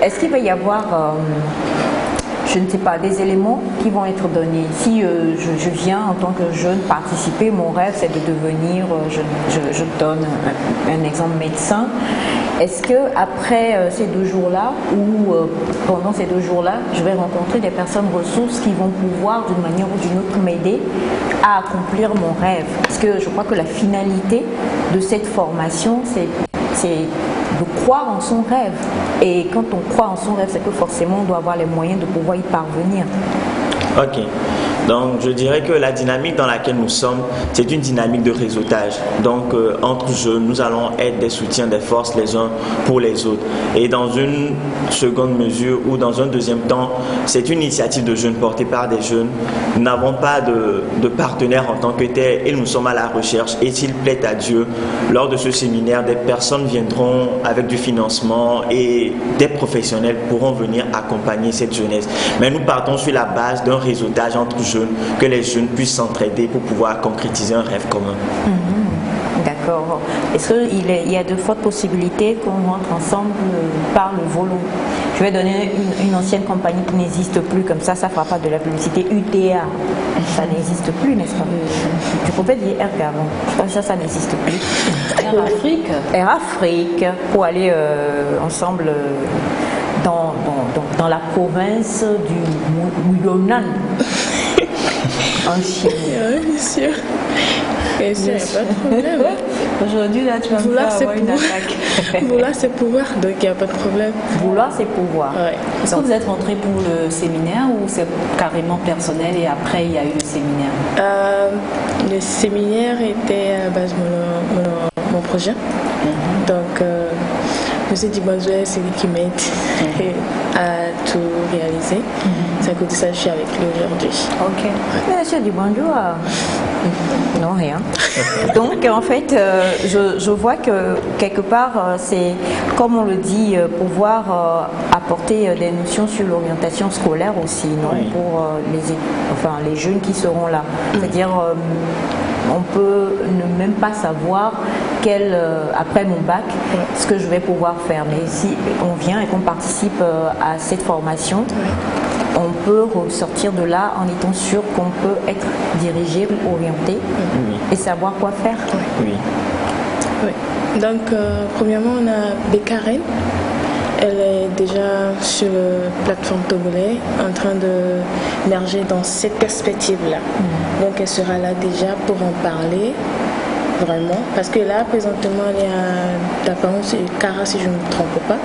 est-ce qu'il va y avoir, je ne sais pas, des éléments qui vont être donnés? Si je viens en tant que jeune participer, mon rêve c'est de devenir, je donne un exemple, médecin. Est-ce que après ces 2 jours-là ou pendant ces 2 jours-là, je vais rencontrer des personnes ressources qui vont pouvoir d'une manière ou d'une autre m'aider à accomplir mon rêve? Parce que je crois que la finalité de cette formation, c'est de croire en son rêve. Et quand on croit en son rêve, c'est que forcément on doit avoir les moyens de pouvoir y parvenir. Ok. Donc je dirais que la dynamique dans laquelle nous sommes, c'est une dynamique de réseautage. Donc entre jeunes, nous allons être des soutiens, des forces les uns pour les autres. Et dans une seconde mesure ou dans un deuxième temps, c'est une initiative de jeunes portée par des jeunes. Nous n'avons pas de partenaires en tant que tel et nous sommes à la recherche. Et s'il plaît à Dieu, lors de ce séminaire, des personnes viendront avec du financement et des professionnels pourront venir accompagner cette jeunesse. Mais nous partons sur la base d'un réseautage entre jeunes, que les jeunes puissent s'entraider pour pouvoir concrétiser un rêve commun. D'accord. Est-ce qu'il y a de fortes possibilités qu'on rentre ensemble par le volant? Je vais donner une ancienne compagnie qui n'existe plus, comme ça ne fera pas de la publicité. UTA, ça n'existe plus, n'est-ce pas? Je pouvais dire Air Gabon, je pense que ça n'existe plus. Air Afrique. Air Afrique, pour aller ensemble dans la province du Yunnan. En Chine. Oui, bien sûr. Et ça, il n'y a pas de problème. Aujourd'hui, là, tu vas me faire avoir une attaque. Vouloir, c'est pouvoir, donc il n'y a pas de problème. Vouloir, c'est pouvoir. Ouais. Est-ce que vous êtes rentré pour le séminaire ou c'est carrément personnel et après, il y a eu le séminaire? Le séminaire était à base de mon projet. Donc, je me suis dit, c'est lui qui m'aide à tout réaliser. C'est à côté de ça que je suis avec lui aujourd'hui. Ok. Monsieur dit bonjour. Non, rien. Donc, en fait, je vois que quelque part, c'est, comme on le dit, pouvoir apporter des notions sur l'orientation scolaire aussi, non, pour les jeunes qui seront là. C'est-à-dire, on peut ne même pas savoir après mon bac, ce que je vais pouvoir faire. Mais si on vient et qu'on participe à cette formation, on peut ressortir de là en étant sûr qu'on peut être dirigé ou orienté et savoir quoi faire. Oui. Donc, premièrement, on a Bécaren. Elle est déjà sur la plateforme togolais en train d'émerger dans cette perspective-là. Donc, elle sera là déjà pour en parler. Vraiment, parce que là, présentement, elle est à l'apparence Cara, si je ne me trompe pas,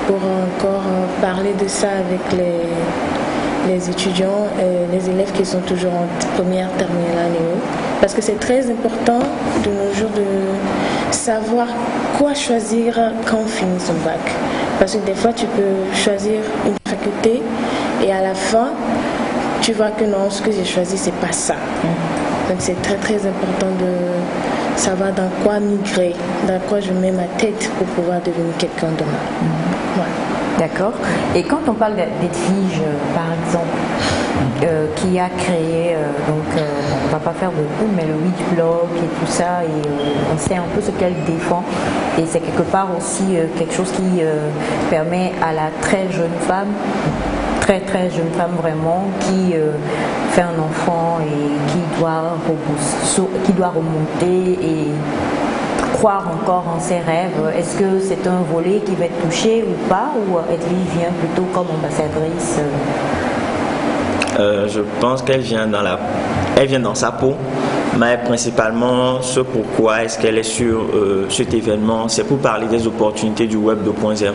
pour encore parler de ça avec les étudiants et les élèves qui sont toujours en première, terminale année. Parce que c'est très important de nos jours de savoir quoi choisir quand on finit son bac. Parce que des fois, tu peux choisir une faculté et à la fin, tu vois que non, ce que j'ai choisi, c'est pas ça. Donc c'est très très important de savoir dans quoi migrer, dans quoi je mets ma tête pour pouvoir devenir quelqu'un demain. Voilà. D'accord. Et quand on parle d'Edwige, par exemple, qui a créé, on ne va pas faire beaucoup, mais le WeDblog et tout ça, et on sait un peu ce qu'elle défend. Et c'est quelque part aussi quelque chose qui permet à la très jeune femme, très très jeune femme vraiment, qui fait un enfant et qui doit remonter et croire encore en ses rêves. Est-ce que c'est un volet qui va être touché ou pas, ou Edwige vient plutôt comme ambassadrice? Je pense qu'elle vient dans sa peau, mais principalement ce pourquoi est-ce qu'elle est sur cet événement, c'est pour parler des opportunités du web 2.0.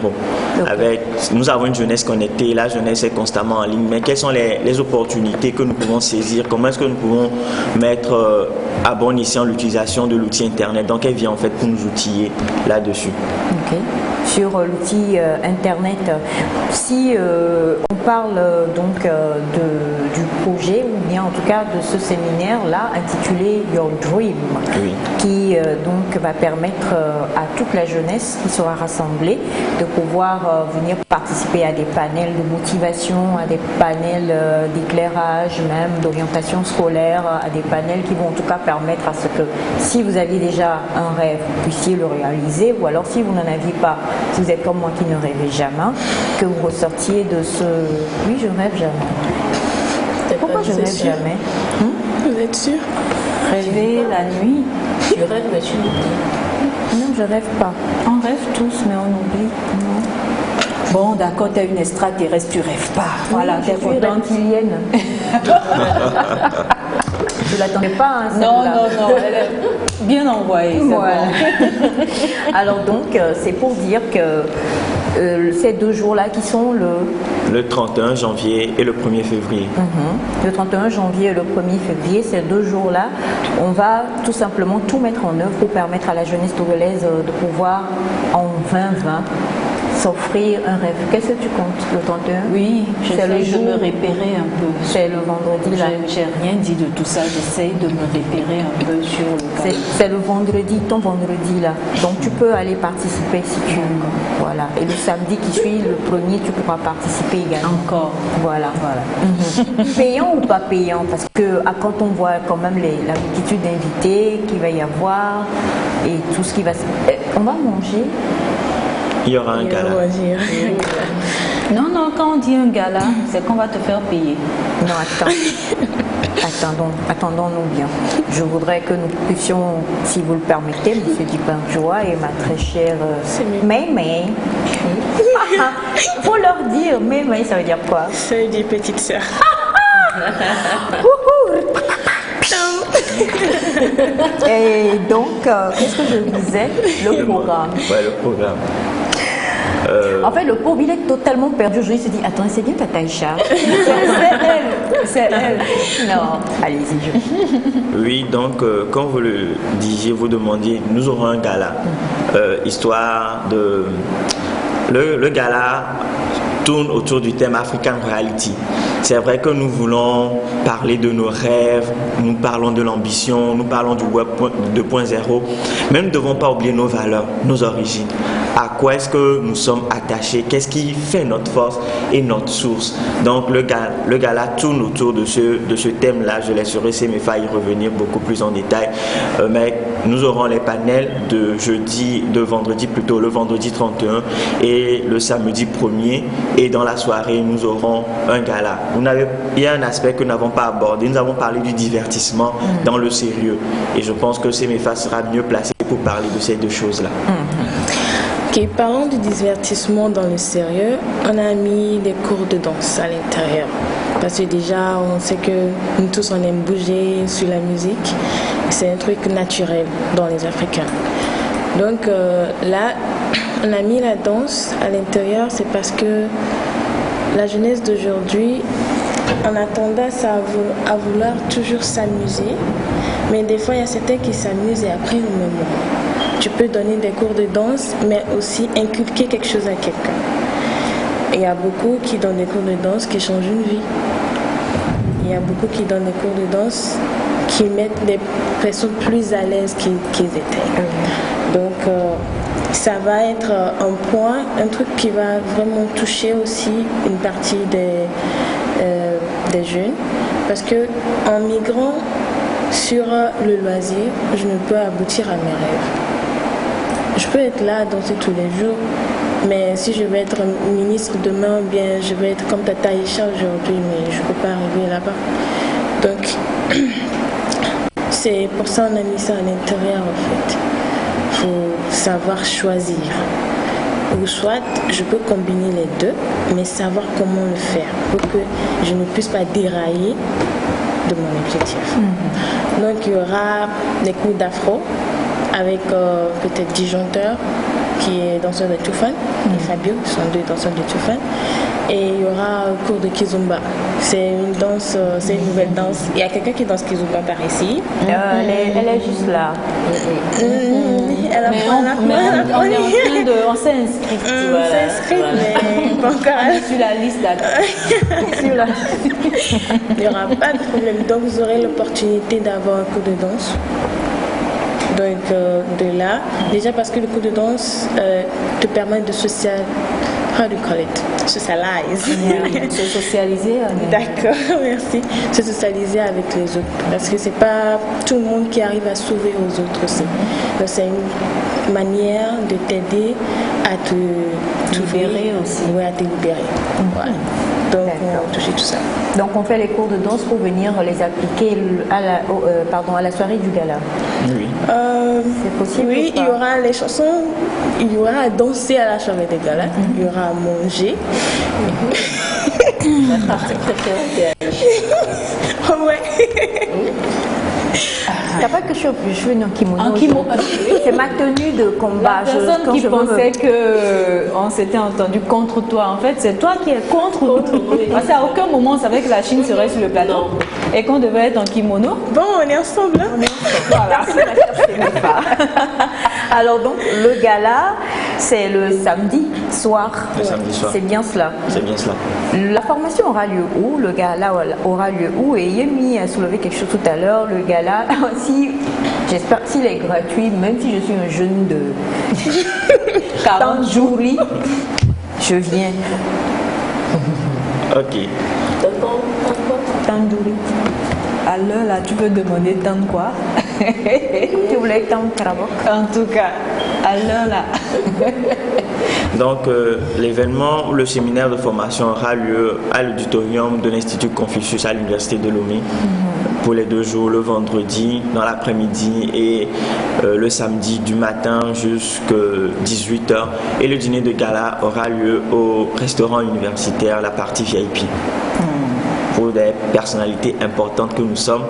Nous avons une jeunesse connectée, la jeunesse est constamment en ligne, mais quelles sont les opportunités que nous pouvons saisir? Comment est-ce que nous pouvons mettre à bon escient l'utilisation de l'outil Internet? Donc elle vient en fait pour nous outiller là-dessus. Ok. Sur l'outil Internet, si on parle donc du projet, ou bien en tout cas de ce séminaire-là intitulé Your Dream, qui donc va permettre à toute la jeunesse qui sera rassemblée de pouvoir venir participer à des panels de motivation, à des panels d'éclairage, même d'orientation scolaire, à des panels qui vont en tout cas permettre à ce que si vous aviez déjà un rêve, vous puissiez le réaliser, ou alors si vous n'en aviez pas, si vous êtes comme moi qui ne rêvez jamais, que vous ressortiez de ce... Oui, je rêve jamais. Pourquoi je rêve jamais? Vous êtes sûr? Rêver la nuit. Tu rêves, mais tu oublies. Non, je rêve pas. On rêve tous, mais on oublie. Non. Bon, d'accord, t'es une extraterrestre, tu rêves pas. Voilà, t'es contente. Je l'attendais pas. Hein, non, elle est bien envoyée. Voilà. Alors donc, c'est pour dire que ces 2 jours-là qui sont le 31 janvier et le 1er février. Le 31 janvier et le 1er février, ces 2 jours-là, on va tout simplement tout mettre en œuvre pour permettre à la jeunesse togolaise de pouvoir, en 2020, s'offrir un rêve. Qu'est-ce que tu comptes le 31? Oui, j'essaie le jour de me repérer un peu. C'est le vendredi là. J'ai rien dit de tout ça, j'essaie de me repérer un peu sur le gala. C'est le vendredi, ton vendredi là. Donc tu peux aller participer si tu veux. Voilà. Et le samedi qui suit, le 1er, tu pourras participer également. Encore. Voilà. Payant ou pas payant? Parce que quand on voit quand même la multitude d'invités qu'il va y avoir et tout ce qui va se... On va manger. Il y aura un gala. Non, quand on dit un gala, c'est qu'on va te faire payer. Non, attends. Attendons-nous bien. Je voudrais que nous puissions, si vous le permettez, M. Dipanjoa et ma très chère Mémé. Faut leur dire, Mémé, ça veut dire quoi? Ça veut dire petite sœur. Et donc, qu'est-ce que je disais? Le programme. Ouais, le programme. En fait, le pauvre, il est totalement perdu. Je lui ai dit, attends, c'est bien ta Taïcha. C'est elle. Non, allez-y. Oui, donc, quand vous le disiez, vous demandiez, nous aurons un gala. Histoire de... Le gala tourne autour du thème African Reality. C'est vrai que nous voulons parler de nos rêves, nous parlons de l'ambition, nous parlons du Web 2.0, mais nous ne devons pas oublier nos valeurs, nos origines. À quoi est-ce que nous sommes attachés? Qu'est-ce qui fait notre force et notre source? Donc le gala tourne autour de ce thème-là. Je laisserai Semefa y revenir beaucoup plus en détail. Mais nous aurons les panels le vendredi 31 et le samedi 1er. Et dans la soirée, nous aurons un gala. Il y a un aspect que nous n'avons pas abordé. Nous avons parlé du divertissement dans le sérieux. Et je pense que Semefa sera mieux placé pour parler de ces 2 choses-là. Ok, parlons du divertissement dans le sérieux. On a mis des cours de danse à l'intérieur. Parce que déjà, on sait que nous tous, on aime bouger sur la musique. C'est un truc naturel dans les Africains. Donc là, on a mis la danse à l'intérieur. C'est parce que la jeunesse d'aujourd'hui, on a tendance à vouloir toujours s'amuser. Mais des fois, il y a certains qui s'amusent et après, on me moins. Tu peux donner des cours de danse, mais aussi inculquer quelque chose à quelqu'un. Il y a beaucoup qui donnent des cours de danse qui changent une vie. Il y a beaucoup qui donnent des cours de danse qui mettent des personnes plus à l'aise qu'ils étaient. Donc, ça va être un truc qui va vraiment toucher aussi une partie des jeunes. Parce qu'en migrant sur le loisir, je ne peux aboutir à mes rêves. Je peux être là à danser tous les jours, mais si je vais être ministre demain, bien je vais être comme Tata Isha aujourd'hui, mais je ne peux pas arriver là-bas. Donc, c'est pour ça qu'on a mis ça à l'intérieur en fait. Il faut savoir choisir. Ou soit, je peux combiner les 2, mais savoir comment le faire pour que je ne puisse pas dérailler de mon objectif. Donc, il y aura des cours d'afro avec peut-être 10 chanteurs qui est danseur de Tufan et Fabio, qui sont 2 danseurs de Tufan. Et il y aura un cours de Kizomba. C'est une danse, c'est une nouvelle danse. Il y a quelqu'un qui danse Kizomba par ici. Elle est juste là. On s'est inscrit. On s'est inscrit, mais pas encore sur la liste d'attente. Il n'y aura pas de problème. Donc vous aurez l'opportunité d'avoir un cours de danse. Donc de là, déjà parce que le cours de danse te permet de socialiser. Se socialiser. D'accord, merci. Se socialiser avec les autres. Parce que c'est pas tout le monde qui arrive à s'ouvrir aux autres aussi. Donc c'est une manière de t'aider à te libérer aussi. Oui, à te libérer. Voilà. Donc on va toucher tout ça. Donc on fait les cours de danse pour venir les appliquer à la soirée du gala. Oui. C'est possible. Oui, il y aura les chansons, il y aura à danser à la soirée du gala, il y aura à manger. La partie préférée. Ouais. t'as pas que je suis en kimono. En kimono. C'est ma tenue de combat. La personne qui pensait qu'on s'était entendu contre toi, en fait, c'est toi qui es contre nous. Parce qu'à aucun moment, on savait que la Chine serait sur le plateau et qu'on devait être en kimono. Bon, on est ensemble. On est ensemble. Voilà. Alors donc, le gala, c'est le samedi soir. Le samedi soir. C'est bien cela. C'est bien cela. La formation aura lieu où? Le gala aura lieu où? Et Yemi a soulevé quelque chose tout à l'heure. Le gala, si, j'espère s'il est gratuit, même si je suis un jeune de 40 jours, je viens. Ok. Tandoori. À l'heure là, tu peux demander tant quoi? Tu voulais tant Karabok? En tout cas, à l'heure là. Donc l'événement, le séminaire de formation aura lieu à l'auditorium de l'Institut Confucius à l'Université de Lomé pour les 2 jours, le vendredi dans l'après-midi et le samedi du matin jusqu'à 18h. Et le dîner de gala aura lieu au restaurant universitaire, la partie VIP. Pour des personnalités importantes que nous sommes,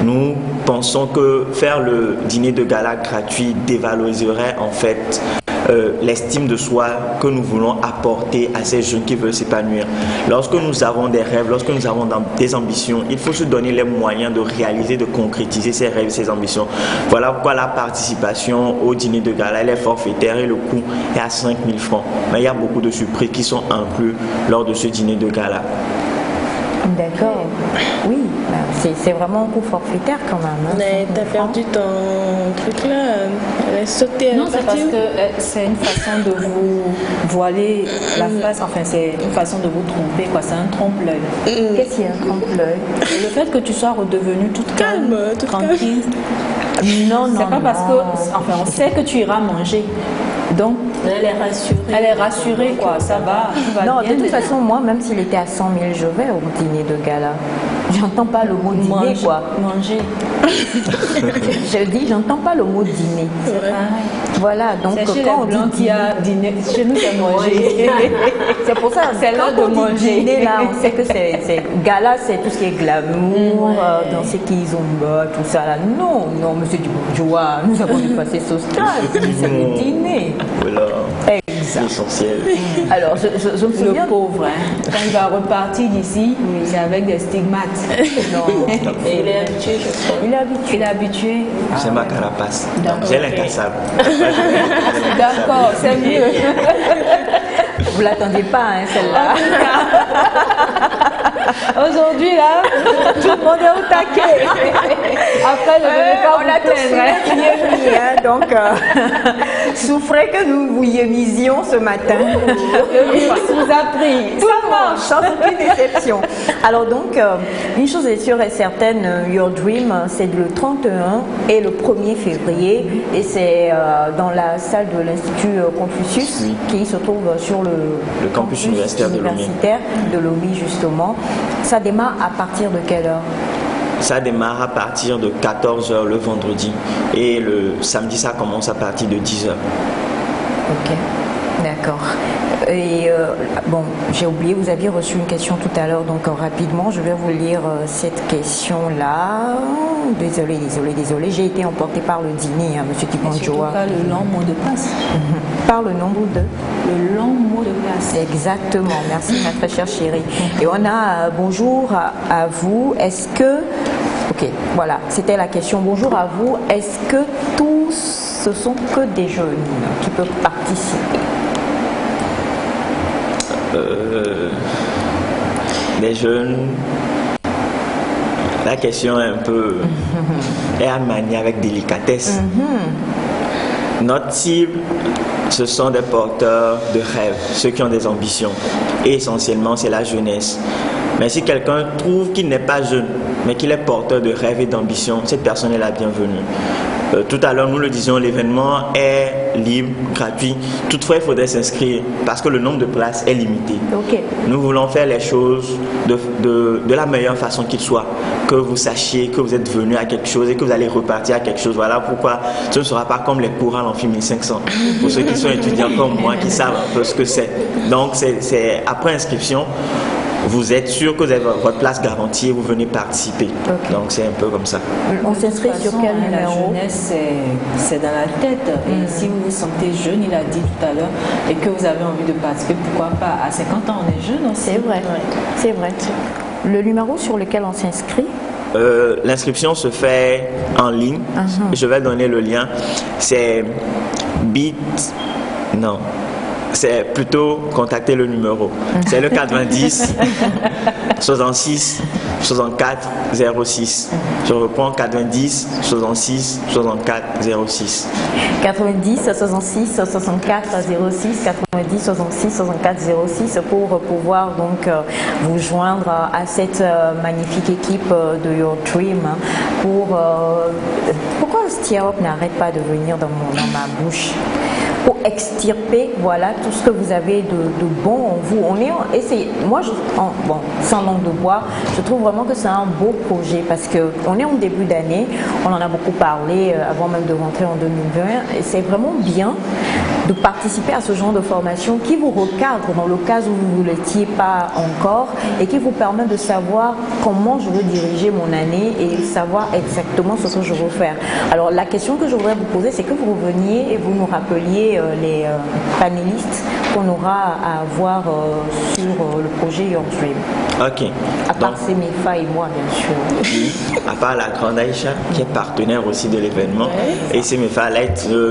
nous pensons que faire le dîner de gala gratuit dévaloriserait en fait l'estime de soi que nous voulons apporter à ces jeunes qui veulent s'épanouir. Lorsque nous avons des rêves, lorsque nous avons des ambitions, il faut se donner les moyens de réaliser, de concrétiser ces rêves et ces ambitions. Voilà pourquoi la participation au dîner de gala, elle est forfaitaire et le coût est à 5 000 francs. Mais il y a beaucoup de surprises qui sont inclus lors de ce dîner de gala. D'accord. Oui, c'est vraiment un coup forfaitaire quand même. Hein. Mais t'as perdu ton truc là, elle est sautée. Non, c'est parce que c'est une façon de vous voiler la face, enfin c'est une façon de vous tromper, quoi. C'est un trompe-l'œil. Qu'est-ce qu'il y a un trompe-l'œil? Le fait que tu sois redevenue toute calme, tranquille. Non, c'est pas parce que, enfin, on sait que tu iras manger. Donc, elle est rassurée. Elle est rassurée, quoi. Ça va. Non, de toute façon, moi, même s'il était à 100 000, je vais au dîner de gala. J'entends pas le mot dîner, quoi. Manger. Je dis, j'entends pas le mot dîner. Voilà, donc c'est quand on dit qu'il y a dîner, chez nous c'est manger. C'est pour ça, c'est l'heure de manger. Dîner, là, on sait que c'est gala, c'est tout ce qui est glamour, dans ce qu'ils ont tout ça là. Non, monsieur Dubourgeois, nous avons dépassé ce stade, c'est le dîner. Voilà. Exact. L'essentiel. Alors, je me souviens. Le pauvre, hein. Quand il va repartir d'ici, c'est avec des stigmates. Non. Il est habitué, je crois. Il est habitué. C'est ma carapace. J'ai l'incassable. D'accord, c'est mieux. Vous l'attendiez pas, hein, celle-là. Aujourd'hui, là, tout le monde est au taquet. Après, je ne vais pas vous plaindre. Donc, souffrez que nous vous yémisions ce matin. Le virus vous a pris. Tout marche, sans aucune déception. Alors donc, une chose est sûre et certaine, Your Dream, c'est le 31 et le 1er février. Et c'est dans la salle de l'Institut Confucius, qui se trouve sur le campus universitaire de Lomé, justement. Ça démarre à partir de quelle heure? Ça démarre à partir de 14h le vendredi et le samedi ça commence à partir de 10h. Ok, d'accord. Et bon, j'ai oublié, vous aviez reçu une question tout à l'heure, donc rapidement, je vais vous lire cette question-là. Désolé, j'ai été emportée par le dîner, hein, monsieur Tiponjoa. Pas le long mot de passe. Par le nombre de? Le long mot de passe. Exactement, merci ma très chère chérie. Et on a bonjour à vous, est-ce que... Ok, voilà, c'était la question. Bonjour à vous, est-ce que tous ce sont que des jeunes qui peuvent participer? Les jeunes, la question est un peu est à manier avec délicatesse. Notre cible, ce sont des porteurs de rêves, ceux qui ont des ambitions. Et essentiellement, c'est la jeunesse. Mais si quelqu'un trouve qu'il n'est pas jeune, mais qu'il est porteur de rêves et d'ambition, cette personne est la bienvenue. Tout à l'heure, nous le disions, l'événement est libre, gratuit. Toutefois, il faudrait s'inscrire parce que le nombre de places est limité. Okay. Nous voulons faire les choses de la meilleure façon qu'il soit. Que vous sachiez que vous êtes venu à quelque chose et que vous allez repartir à quelque chose. Voilà pourquoi ce ne sera pas comme les cours à l'Amphi 1500. Pour ceux qui sont étudiants comme moi, qui savent un peu ce que c'est. Donc, c'est après inscription. vous êtes sûr que vous avez votre place garantie et vous venez participer. Donc c'est un peu comme ça. On s'inscrit sur quel La numéro? jeunesse, c'est dans la tête. Et si vous vous sentez jeune, il a dit tout à l'heure, et que vous avez envie de participer, pourquoi pas? À 50 ans, on est jeune aussi. C'est vrai, c'est vrai. Le numéro sur lequel on s'inscrit? L'inscription se fait en ligne. Je vais donner le lien. C'est Non. C'est plutôt contacter le numéro. C'est le 90 66 64 06. Je reprends 90 66 64 06. 90 66 64 06, 90 66 64 06 pour pouvoir donc vous joindre à cette magnifique équipe de Your Dream. Pourquoi Stiaop n'arrête pas de venir dans ma bouche? Pour extirper, voilà, tout ce que vous avez de bon en vous. Sans langue de bois, je trouve vraiment que c'est un beau projet parce qu'on est en début d'année, on en a beaucoup parlé avant même de rentrer en 2020, et c'est vraiment bien de participer à ce genre de formation qui vous recadre dans le cas où vous ne l'étiez pas encore et qui vous permet de savoir comment je veux diriger mon année et savoir exactement ce que je veux faire. Alors la question que je voudrais vous poser, c'est que vous reveniez et vous nous rappeliez les panélistes qu'on aura à voir sur le projet Your Dream. Ok. À part Semefa et moi, bien sûr. À part la grande Aïcha, qui est partenaire aussi de l'événement, et Semefa,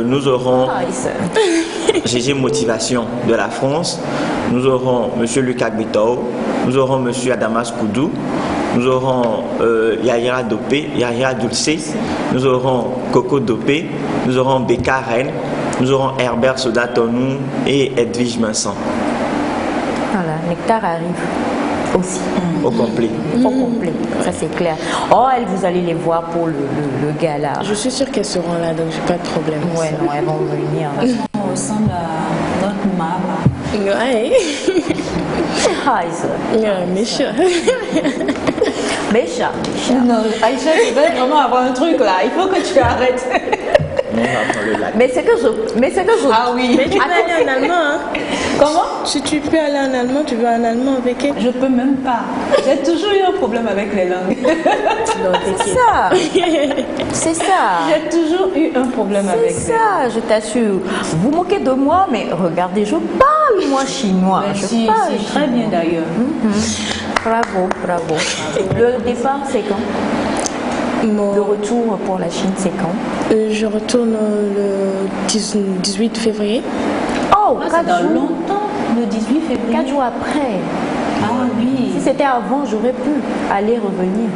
nous aurons GG Motivation de la France, nous aurons M. Lucas Gbito, nous aurons M. Adamas Koudou, nous aurons Yahira Dopé, Yahira Dulce, nous aurons Coco Dopé, nous aurons Beka Rennes, nous aurons Herbert Sodatonou et Edwige Vincent. Voilà, Nectar arrive aussi. Au complet. Au complet, ça c'est clair. Oh, vous allez les voir pour le gala. Je suis sûre qu'elles seront là, donc j'ai pas de problème. Ouais, non, elles vont venir. On ressemble à notre maman. Ouais. Mécha. Mécha. Non, Aïcha, tu vas vraiment avoir un truc là. Il faut que tu arrêtes. Mais c'est que je. Ah oui. Mais tu peux aller en allemand, hein? Comment? Si tu peux aller en allemand, tu vas en allemand avec elle? Je peux même pas. J'ai toujours eu un problème avec les langues. C'est ça. C'est ça. J'ai toujours eu un problème avec les langues. C'est ça, je t'assure. Vous moquez de moi, mais regardez, je parle moi chinois. C'est très bien d'ailleurs. Bravo. Le départ, c'est quand? Le retour pour la Chine, c'est quand? Je retourne le 18 février. Oh, 4 dans jours. Longtemps, le 18 février. 4 jours après. Ah oui. Si c'était avant, j'aurais pu aller revenir.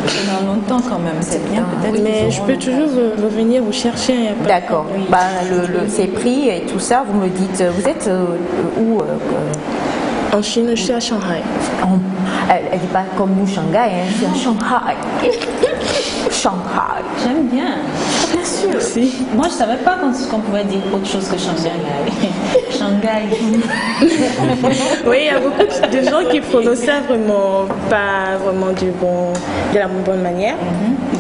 C'est dans longtemps quand même, c'est bien. Peut-être mais je peux toujours revenir vous chercher. D'accord. C'est pris et tout ça, vous me dites, vous êtes où En Chine, je suis à Shanghai. Elle dit pas comme nous Shanghai, hein, c'est à Shanghai. Shanghai. J'aime bien. Bien sûr. Merci. Moi, je savais pas qu'on pouvait dire autre chose que Shanghai. Shanghai. Oui, il y a beaucoup de gens qui prononcent ça vraiment pas vraiment de la bonne manière.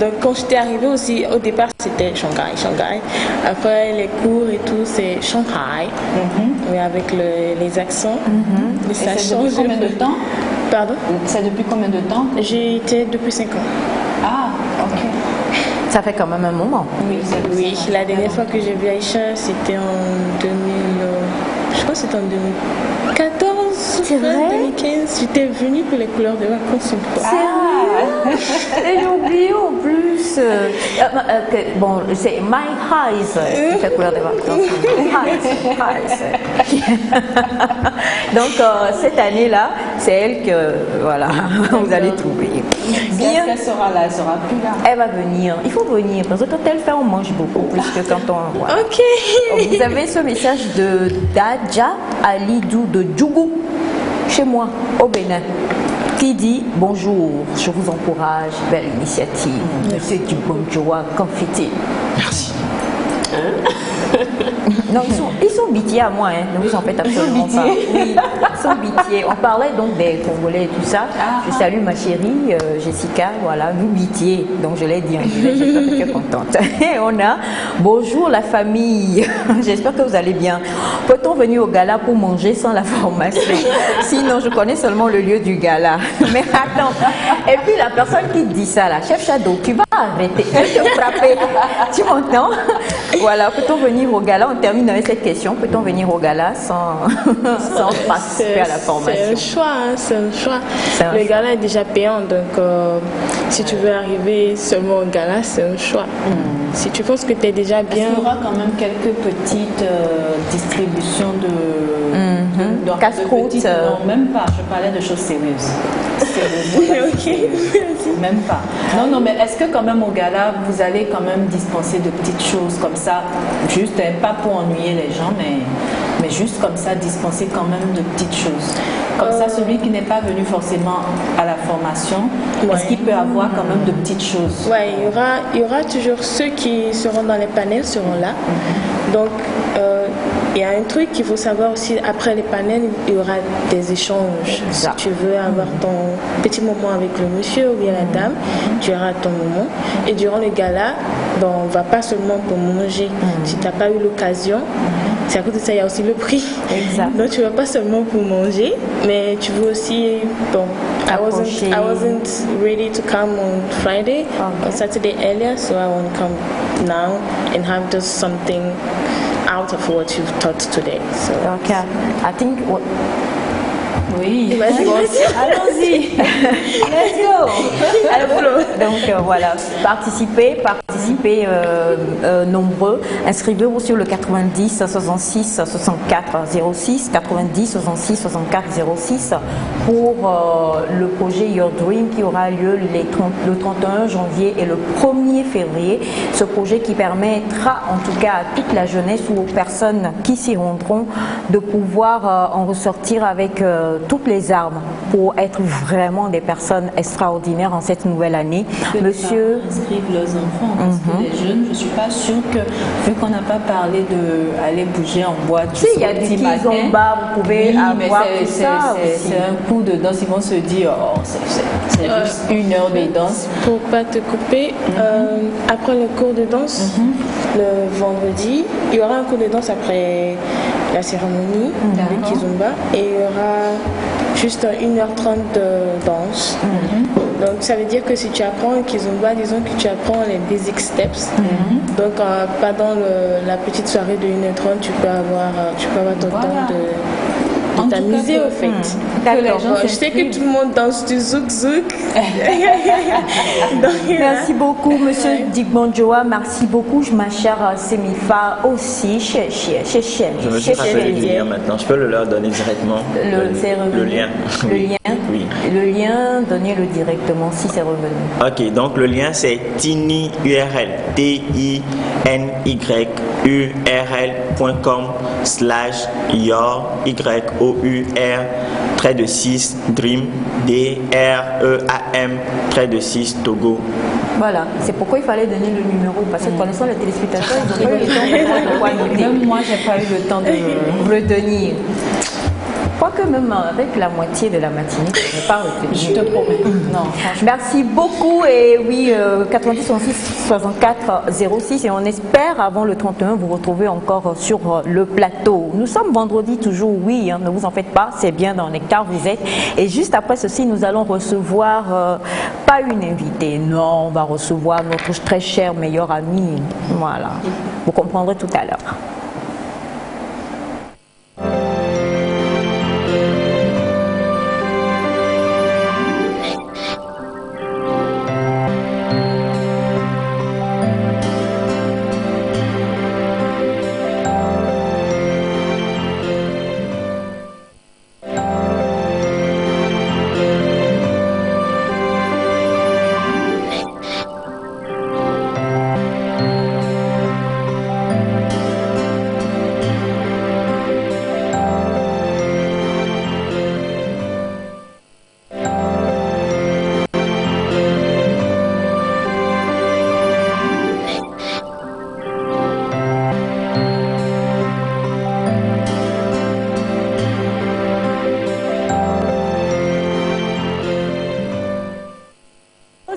Donc quand j'étais arrivée aussi, au départ c'était Shanghai. Après les cours et tout, c'est Shanghai. Oui, avec les accents. Et c'est depuis combien de temps? Pardon? C'est depuis combien de temps? J'ai été depuis 5 ans. Ah, ok. Ça fait quand même un moment. Oui, la dernière fois que j'ai vu Aïcha, c'était en 2000... je crois que c'était en 2014, c'est vrai? 2015. J'étais venue pour les couleurs de vacances une fois. Sérieux? Et j'ai oublié en plus. Bon, c'est My Highs qui fait couleur de vacances. Highs. Donc, cette année-là, c'est elle que, voilà, vous allez trouver. Bien. Est-ce qu'elle sera là? Elle sera plus là? Elle va venir. Il faut venir parce que quand elle fait, on mange beaucoup plus que quand on... Voilà. Ok. Vous avez ce message de Dadja Alidou de Djougou, chez moi, au Bénin, qui dit « Bonjour, je vous encourage, belle initiative. Monsieur Djoua, qu'en fait-il ?» Merci. Non, ils sont bitiés à moi, hein. Ne vous en faites absolument pas. Oui, ils sont bitiés. On parlait donc des Congolais et tout ça. Je salue ma chérie Jessica, voilà, vous bitiés. Donc je l'ai dit en direct, j'espère que tu es contente. Et on a bonjour la famille. J'espère que vous allez bien. Peut-on venir au gala pour manger sans la formation? Sinon, je connais seulement le lieu du gala. Mais attends. Et puis la personne qui dit ça là, chef Shadow, tu vas arrêter, je vais te frapper. Tu m'entends? Voilà, peut-on venir au gala? On termine avec cette question. Peut-on venir au gala sans participer à la formation? C'est un choix, hein, c'est un choix. Le gala est déjà payant, donc si tu veux arriver seulement au gala, c'est un choix. Si tu penses que tu es déjà bien... Il y aura quand même quelques petites distributions de casse-croûte. Non, même pas. Je parlais de choses sérieuses. Même pas. Non, mais est-ce que quand même au gala, vous allez quand même dispenser de petites choses comme ça, juste pas pour ennuyer les gens, mais juste comme ça, dispenser quand même de petites choses. Comme ça, celui qui n'est pas venu forcément à la formation, est-ce qu'il peut avoir quand même de petites choses? Oui, il y aura toujours ceux qui seront dans les panels seront là. Donc, il y a un truc qu'il faut savoir aussi, après les panels, il y aura des échanges. Si tu veux avoir ton petit moment avec le monsieur ou bien la dame, tu auras ton moment. Et durant le gala, on ne va pas seulement pour manger. Si tu n'as pas eu l'occasion, c'est à cause de ça, il y a aussi le prix. Exact. Donc tu ne vas pas seulement pour manger, mais tu veux aussi... Bon, I wasn't ready to come on Friday, on Saturday earlier, so I want to come now and have just something out of what you've taught today. So okay. I think oui, allons-y. Let's go. Donc voilà, participez nombreux. Inscrivez-vous sur le 90 66 64 06, 90 66 64 06 pour le projet Your Dream qui aura lieu le 31 janvier et le 1er février. Ce projet qui permettra en tout cas à toute la jeunesse ou aux personnes qui s'y rendront de pouvoir en ressortir avec toutes les armes pour être vraiment des personnes extraordinaires en cette nouvelle année. Monsieur inscrivent leurs enfants parce que les jeunes, je ne suis pas sûre que, vu qu'on n'a pas parlé d'aller bouger en boîte, il y a des kizomba, vous pouvez avoir tout ça. C'est un coup de danse, ils vont se dire, oh, c'est juste une heure de danse. Pour ne pas te couper, après le cours de danse, le vendredi, il y aura un cours de danse après la cérémonie de kizomba et il y aura juste 1h30 de danse. Donc ça veut dire que si tu apprends un kizomba, disons que tu apprends les basic steps. Donc pendant la petite soirée de 1h30, tu peux avoir ton temps de t'amuser au fait. D'accord. Je sais que tout le monde danse du zouk zouk. Merci beaucoup, monsieur Digmanjoa. Merci beaucoup, ma chère Semifa aussi. Je me suis rappelé du lien maintenant. Je peux le leur donner directement. Le lien. Le lien. Oui. Le lien, donnez-le directement si c'est revenu. Ok, donc le lien c'est tiny url tinyurl.com/your-6dream DREAM Togo. Voilà, c'est pourquoi il fallait donner le numéro, parce que connaissant les téléspectateurs, ils n'ont pas eu le temps de quoi noter. Même moi, j'ai pas eu le temps de retenir. Quoique même avec la moitié de la matinée, je n'ai pas retenu. Je te promets. Non, merci beaucoup et oui, 90 64 06 et on espère avant le 31 vous retrouver encore sur le plateau. Nous sommes vendredi toujours, oui, ne vous en faites pas, c'est bien dans Nectar vous êtes. Et juste après ceci, nous allons recevoir pas une invitée, non, on va recevoir notre très cher meilleur ami. Voilà, vous comprendrez tout à l'heure.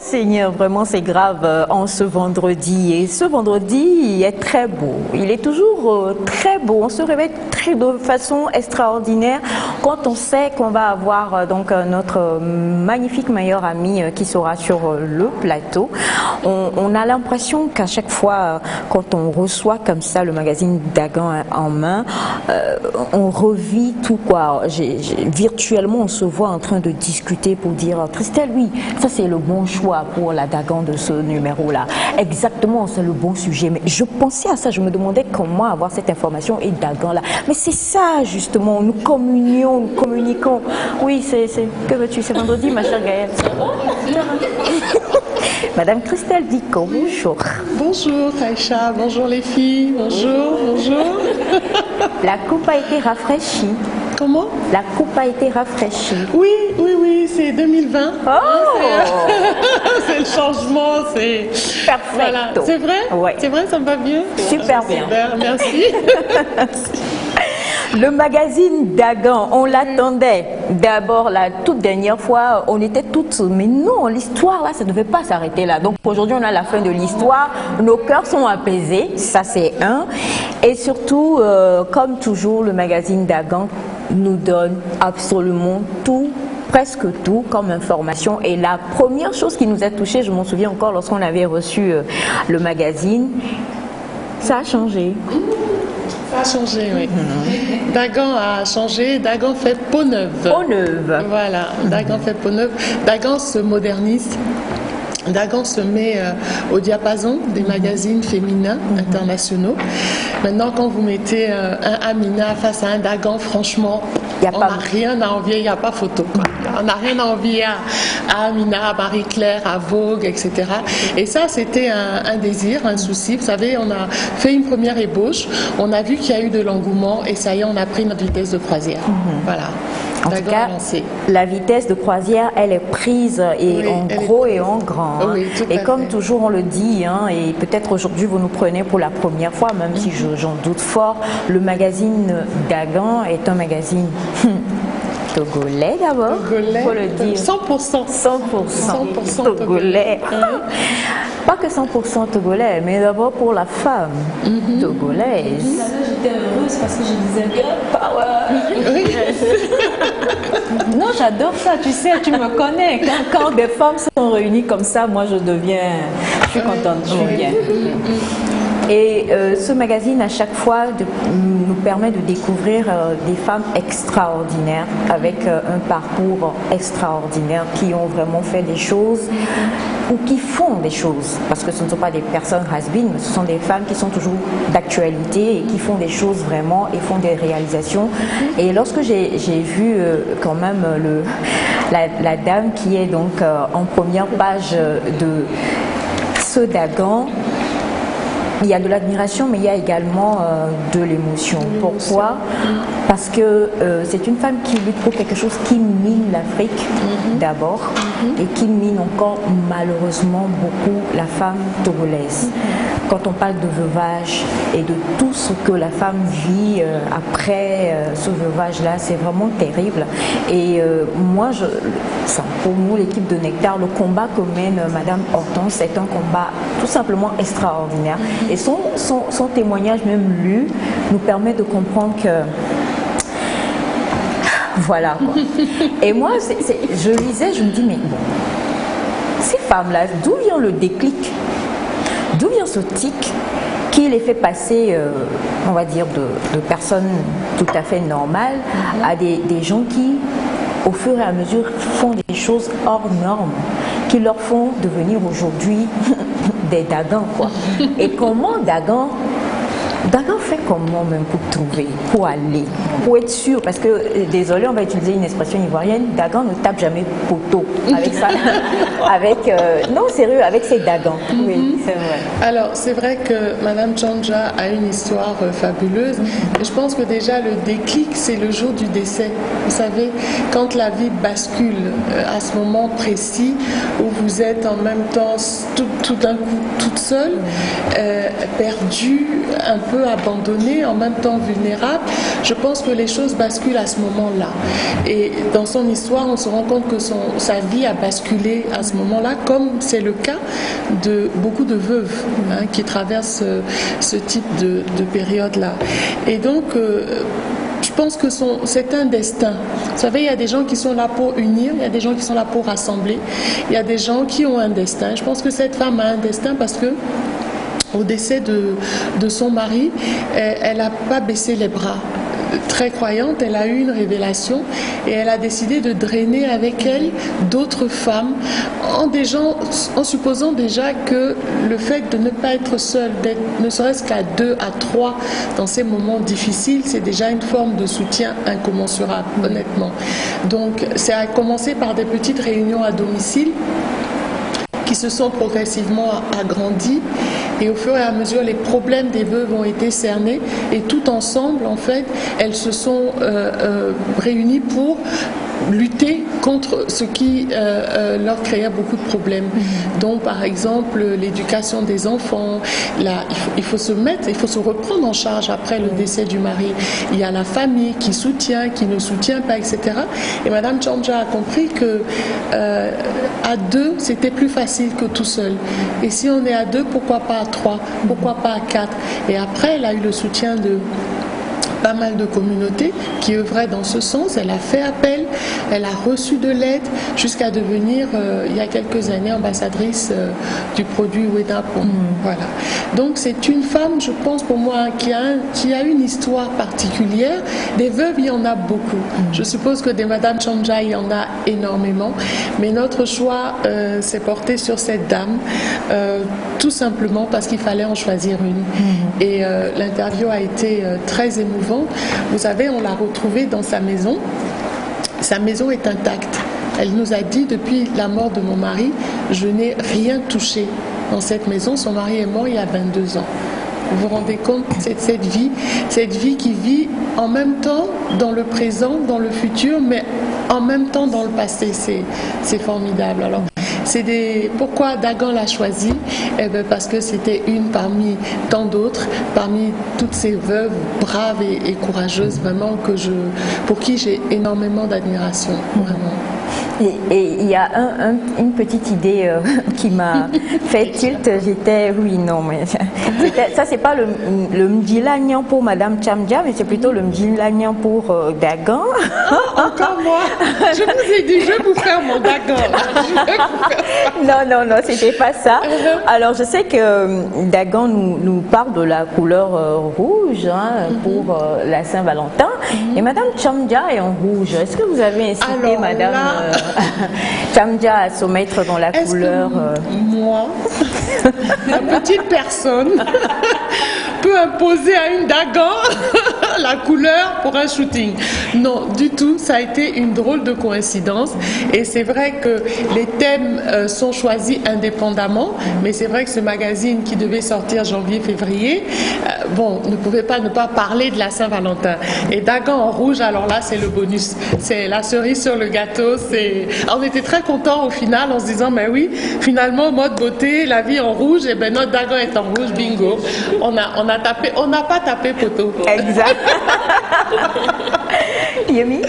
Seigneur, vraiment c'est grave en ce vendredi. Et ce vendredi est très beau. Il est toujours très beau. On se réveille de façon extraordinaire quand on sait qu'on va avoir donc notre magnifique meilleur ami qui sera sur le plateau. On a l'impression qu'à chaque fois quand on reçoit comme ça le magazine Dagan en main, on revit tout quoi. Virtuellement on se voit en train de discuter pour dire Christelle, oui, ça c'est le bon choix pour la Dagan de ce numéro-là. Exactement, c'est le bon sujet. Mais je pensais à ça, je me demandais comment avoir cette information et Dagan-là. Mais c'est ça justement, nous communions, nous communiquons. Oui, que veux-tu, c'est vendredi ma chère Gaëlle. Madame Christelle Dicot, bonjour. Bonjour Aïcha, bonjour les filles, bonjour. La coupe a été rafraîchie. Comment? La coupe a été rafraîchie. Oui, c'est 2020. Oh c'est le changement, c'est... Perfect. Voilà. C'est vrai? Ouais. C'est vrai, ça me va bien? Super bien. Super, merci. Le magazine Dagan, on l'attendait. D'abord, la toute dernière fois, on était toutes... Mais non, l'histoire, là, ça ne devait pas s'arrêter là. Donc, aujourd'hui, on a la fin de l'histoire. Nos cœurs sont apaisés. Ça, c'est un. Et surtout, comme toujours, le magazine Dagan nous donne absolument tout, presque tout comme information. Et la première chose qui nous a touchés, je m'en souviens encore lorsqu'on avait reçu le magazine, ça a changé. Ça a changé, oui. Dagan a changé. Dagan fait peau neuve. Peau neuve. Voilà, Dagan fait peau neuve. Dagan se modernise. Dagan se met au diapason des magazines féminins internationaux. Maintenant, quand vous mettez un Amina face à un Dagan, franchement, on n'a rien à envier, il n'y a pas photo. On n'a rien à envier à Amina, à Marie-Claire, à Vogue, etc. Et ça, c'était un désir, un souci. Vous savez, on a fait une première ébauche, on a vu qu'il y a eu de l'engouement et ça y est, on a pris notre vitesse de croisière. Voilà. En tout cas, la vitesse de croisière, elle est prise et en gros et en grand. Hein. Oui, et comme toujours, on le dit, hein, et peut-être aujourd'hui, vous nous prenez pour la première fois, même si j'en doute fort, le magazine Dagan est un magazine togolais d'abord, il faut le dire. 100%. 100% togolais. Pas que 100% togolais, mais d'abord pour la femme togolaise. J'étais heureuse parce que je disais power. Non, j'adore ça, tu sais, tu me connais. Quand des femmes sont réunies comme ça, moi je suis contente, je suis bien. Et ce magazine, à chaque fois, nous permet de découvrir des femmes extraordinaires, avec un parcours extraordinaire, qui ont vraiment fait des choses, ou qui font des choses, parce que ce ne sont pas des personnes has-been, mais ce sont des femmes qui sont toujours d'actualité et qui font des choses vraiment, et font des réalisations. Et lorsque j'ai vu quand même la dame qui est donc en première page de ce Dagan, il y a de l'admiration, mais il y a également de l'émotion. Pourquoi? Parce que c'est une femme qui lutte pour quelque chose qui mine l'Afrique d'abord et qui mine encore malheureusement beaucoup la femme togolaise. Quand on parle de veuvage et de tout ce que la femme vit après ce veuvage-là, c'est vraiment terrible. Et moi, pour nous, l'équipe de Nectar, le combat que mène Madame Hortense, c'est un combat tout simplement extraordinaire. Et son témoignage, même lu, nous permet de comprendre que... Voilà, quoi. Et moi, je lisais, je me dis, mais bon, ces femmes-là, d'où vient le déclic? D'où vient ce tic qui les fait passer, on va dire, de personnes tout à fait normales à des gens qui, au fur et à mesure, font des choses hors normes, qui leur font devenir aujourd'hui des Dagans, quoi. Et comment Dagan fait comment même pour trouver, pour aller, pour être sûr, parce que, désolé, on va utiliser une expression ivoirienne, Dagan ne tape jamais poteau avec ça, non sérieux, avec ses Dagans. Oui, c'est vrai. Alors, c'est vrai que Madame Chanja a une histoire fabuleuse, et je pense que déjà le déclic, c'est le jour du décès. Vous savez, quand la vie bascule à ce moment précis où vous êtes en même temps tout d'un coup toute seule, perdue, un peu abandonnée, en même temps vulnérable, je pense que les choses basculent à ce moment-là. Et dans son histoire, on se rend compte que sa vie a basculé à ce moment-là, comme c'est le cas de beaucoup de veuves qui traversent ce type de période-là. Et donc, je pense que c'est un destin. Vous savez, il y a des gens qui sont là pour unir, il y a des gens qui sont là pour rassembler, il y a des gens qui ont un destin. Je pense que cette femme a un destin parce que au décès de son mari, elle n'a pas baissé les bras. Très croyante, elle a eu une révélation et elle a décidé de drainer avec elle d'autres femmes en supposant déjà que le fait de ne pas être seule, d'être ne serait-ce qu'à 2 à 3 dans ces moments difficiles, c'est déjà une forme de soutien incommensurable, honnêtement. Donc, ça a commencé par des petites réunions à domicile qui se sont progressivement agrandies. Et au fur et à mesure, les problèmes des veuves ont été cernés et tout ensemble, en fait, elles se sont réunies pour lutter contre ce qui leur créait beaucoup de problèmes. Donc, par exemple, l'éducation des enfants, il faut se reprendre en charge après le décès du mari. Il y a la famille qui soutient, qui ne soutient pas, etc. Et Madame Tchandja a compris que à 2, c'était plus facile que tout seul. Et si on est à 2, pourquoi pas à 3, pourquoi pas à 4? Et après, elle a eu le soutien de pas mal de communautés qui œuvraient dans ce sens. Elle a fait appel, elle a reçu de l'aide jusqu'à devenir, il y a quelques années, ambassadrice du produit Wedapon. Voilà. Donc c'est une femme, je pense pour moi, qui a une histoire particulière. Des veuves, il y en a beaucoup. Je suppose que des Madame Tchandja, il y en a énormément. Mais notre choix s'est porté sur cette dame, tout simplement parce qu'il fallait en choisir une. Et l'interview a été très émouvante. Vous savez, on l'a retrouvée dans sa maison. Sa maison est intacte. Elle nous a dit, depuis la mort de mon mari, je n'ai rien touché dans cette maison. Son mari est mort il y a 22 ans. Vous vous rendez compte, cette vie qui vit en même temps dans le présent, dans le futur, mais en même temps dans le passé. C'est formidable. Alors, pourquoi Dagan l'a choisie? Parce que c'était une parmi tant d'autres, parmi toutes ces veuves braves et courageuses, vraiment, pour qui j'ai énormément d'admiration. Vraiment. Et il y a une petite idée qui m'a fait tilt. Ça c'est pas le Mdjilagnan pour Madame Tchandja, mais c'est plutôt le Mdjilagnan pour Dagan. Encore moi, je vous ai dit, je vais vous faire mon Dagan. Non, c'était pas ça. Alors je sais que Dagan nous parle de la couleur rouge pour la Saint-Valentin, et Madame Tchandja est en rouge. Est-ce que vous avez incité Madame Tchandja à se mettre dans la couleur moi, la petite personne, peut imposer à une Dagan la couleur pour un shooting? Non, du tout. Ça a été une drôle de coïncidence. Et c'est vrai que les thèmes sont choisis indépendamment. Mais c'est vrai que ce magazine qui devait sortir janvier-février, ne pouvait pas ne pas parler de la Saint-Valentin. Et Dagan en rouge, alors là, c'est le bonus. C'est la cerise sur le gâteau. On était très contents au final en se disant, mais oui, finalement, mode beauté, la vie en rouge, et ben notre Dagan est en rouge, bingo. On n'a pas tapé poteau. Exact. Yemi?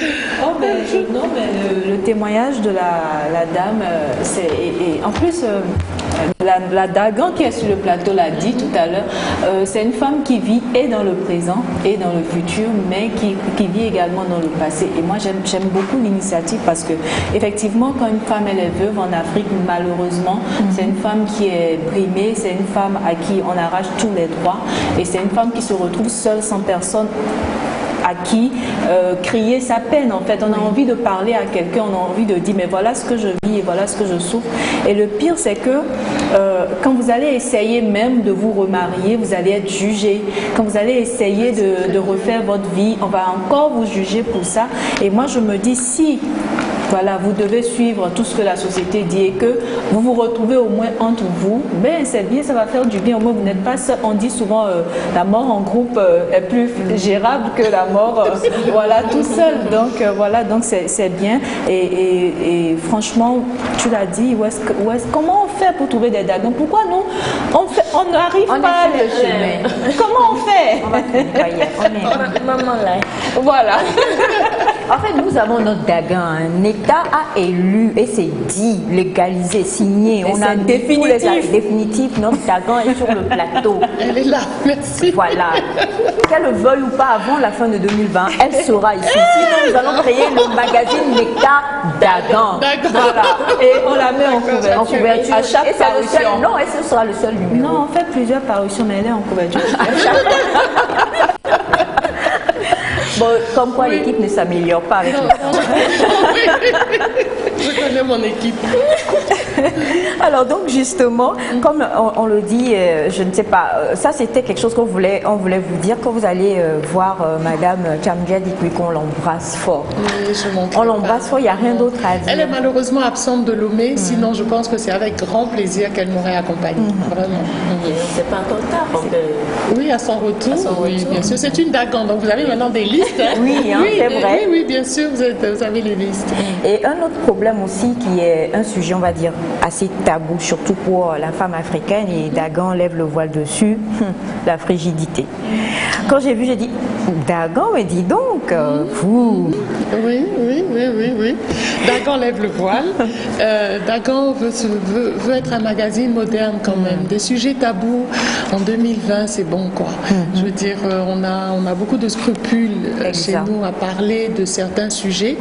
Le témoignage de la dame, en plus, la Dagan qui est sur le plateau l'a dit tout à l'heure, c'est une femme qui vit et dans le présent et dans le futur, mais qui vit également dans le passé. Et moi, j'aime beaucoup l'initiative parce que, effectivement, quand une femme elle est veuve en Afrique, malheureusement, c'est une femme qui est brimée, c'est une femme à qui on arrache tous les droits, et c'est une femme qui se retrouve seule, sans personne à qui crier sa peine. En fait, on a envie de parler à quelqu'un, on a envie de dire mais voilà ce que je vis et voilà ce que je souffre. Et le pire, c'est que quand vous allez essayer même de vous remarier, vous allez être jugé. Quand vous allez essayer de refaire votre vie, on va encore vous juger pour ça. Et moi, je me dis, si Voilà, vous devez suivre tout ce que la société dit et que vous vous retrouvez au moins entre vous. Ben, c'est bien, ça va faire du bien. Au moins, vous n'êtes pas seul. On dit souvent la mort en groupe est plus gérable que la mort voilà, tout seul. Donc, voilà, donc c'est bien. Et franchement, tu l'as dit, comment on fait pour trouver des Dagons? Pourquoi nous, on n'arrive pas à le chemin? Comment on fait? Maman là. Voilà. En fait, nous avons notre Dagan. Un État a élu et c'est dit, légalisé, signé. On a définitif. Notre Dagan est sur le plateau. Elle est là, merci. Voilà. Qu'elle le veuille ou pas, avant la fin de 2020, elle sera ici. Sinon, nous allons créer le magazine Nectar Dagan. Voilà. Et on la met en couverture. À chaque parution. Non, et ce sera le seul numéro. Non, on fait plusieurs parutions, mais elle est en couverture. Bon, comme quoi l'équipe ne s'améliore pas avec le temps. Je connais mon équipe. Alors donc justement, comme on le dit, je ne sais pas, ça c'était quelque chose qu'on voulait vous dire quand vous allez voir Madame Chamdia, dites-lui qu'on l'embrasse fort. Oui, on l'embrasse fort, il n'y a rien d'autre à dire. Elle est malheureusement absente de Lomé, sinon je pense que c'est avec grand plaisir qu'elle m'aurait accompagnée. Vraiment. C'est pas encore tard. Oui, à son retour. Oui, bien sûr. C'est une Dagan, donc vous avez maintenant des listes. Hein? Oui, c'est vrai. Oui, bien sûr, vous avez les listes. Et un autre problème aussi qui est un sujet, on va dire, assez tabou, surtout pour la femme africaine, et Dagan lève le voile dessus, la frigidité. Quand j'ai vu, j'ai dit, Dagan, mais dis donc, vous... Oui. Dagan lève le voile. Dagan veut être un magazine moderne quand même. Des sujets tabous en 2020, c'est bon quoi. Je veux dire, on a beaucoup de scrupules chez nous à parler de certains sujets.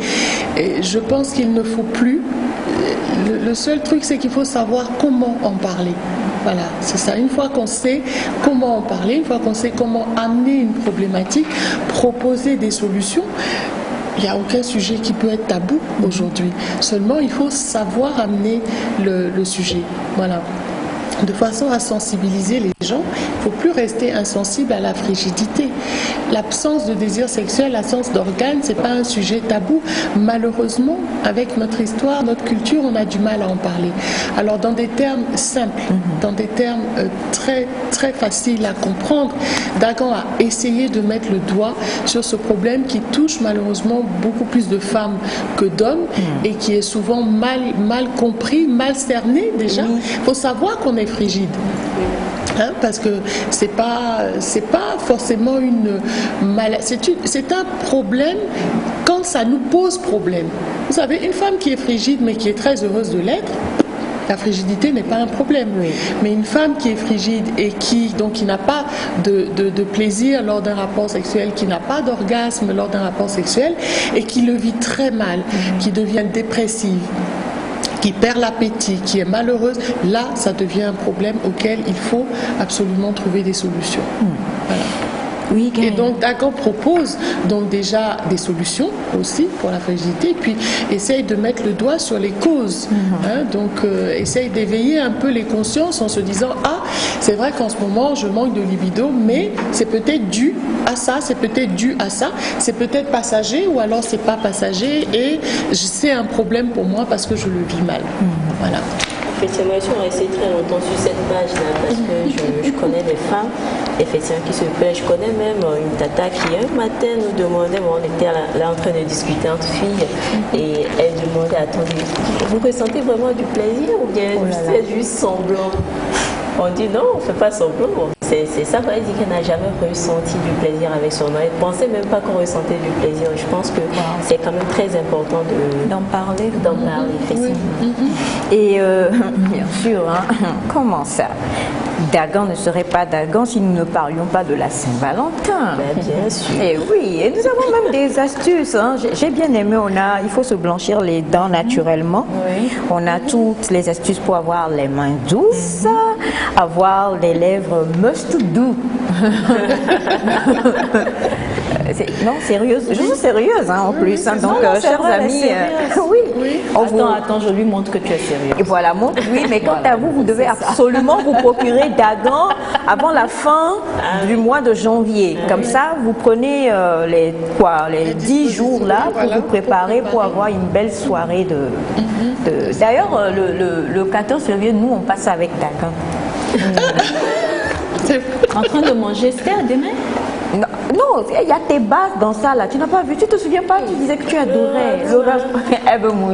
Et je pense qu'il ne faut plus. Le seul truc, c'est qu'il faut savoir comment en parler. Voilà, c'est ça. Une fois qu'on sait comment en parler, une fois qu'on sait comment amener une problématique, proposer des solutions, il n'y a aucun sujet qui peut être tabou aujourd'hui. Seulement, il faut savoir amener le sujet. Voilà. De façon à sensibiliser les gens, il ne faut plus rester insensible à la frigidité. L'absence de désir sexuel, l'absence d'organes, ce n'est pas un sujet tabou. Malheureusement, avec notre histoire, notre culture, on a du mal à en parler. Alors, dans des termes simples, dans des termes très, très faciles à comprendre, Dagan a essayé de mettre le doigt sur ce problème qui touche malheureusement beaucoup plus de femmes que d'hommes et qui est souvent mal compris, mal cerné déjà. Il faut savoir qu'on est frigide. Hein, parce que c'est pas forcément une maladie, c'est un problème quand ça nous pose problème. Vous savez, une femme qui est frigide mais qui est très heureuse de l'être, la frigidité n'est pas un problème. Mais une femme qui est frigide et qui n'a pas de plaisir lors d'un rapport sexuel, qui n'a pas d'orgasme lors d'un rapport sexuel et qui le vit très mal, qui devient dépressive, qui perd l'appétit, qui est malheureuse, là, ça devient un problème auquel il faut absolument trouver des solutions. Voilà. Oui, et donc Dagan propose donc déjà des solutions aussi pour la fragilité, puis essaye de mettre le doigt sur les causes. Essaye d'éveiller un peu les consciences en se disant c'est vrai qu'en ce moment je manque de libido, mais c'est peut-être dû à ça, c'est peut-être dû à ça, c'est peut-être passager ou alors c'est pas passager et c'est un problème pour moi parce que je le vis mal. Voilà. Effectivement, je suis restée très longtemps sur cette page-là parce que je connais des femmes effectivement qui se plaignent. Je connais même une tata qui un matin nous demandait, on était là en train de discuter entre filles et elle demandait, attendez, vous ressentez vraiment du plaisir ou bien c'est juste semblant? On dit non, on ne fait pas semblant. C'est ça, elle dit qu'elle n'a jamais ressenti du plaisir avec son homme. Elle ne pensait même pas qu'on ressentait du plaisir. Je pense que c'est quand même très important d'en parler. Effectivement. Et bien sûr, comment ça? Dagan ne serait pas Dagan si nous ne parlions pas de la Saint-Valentin. Bien sûr. Et oui, et nous avons même des astuces. J'ai bien aimé, il faut se blanchir les dents naturellement. On a toutes les astuces pour avoir les mains douces, avoir les lèvres must do. Non, sérieuse. Je suis sérieuse en plus. Donc, chers amis, oui, Attends, je lui montre que tu es sérieux. Et voilà, oui, mais quant à vous, vous devez absolument vous procurer Dagan avant la fin du mois de janvier. Comme ça, vous prenez les 10 jours là pour vous préparer pour avoir une belle soirée D'ailleurs, le 14 février, nous, on passe avec Dagan. En train de manger Esther demain? Non, il y a tes bases dans ça là. Tu n'as pas vu, tu te souviens pas, tu disais que tu adorais le ragoût.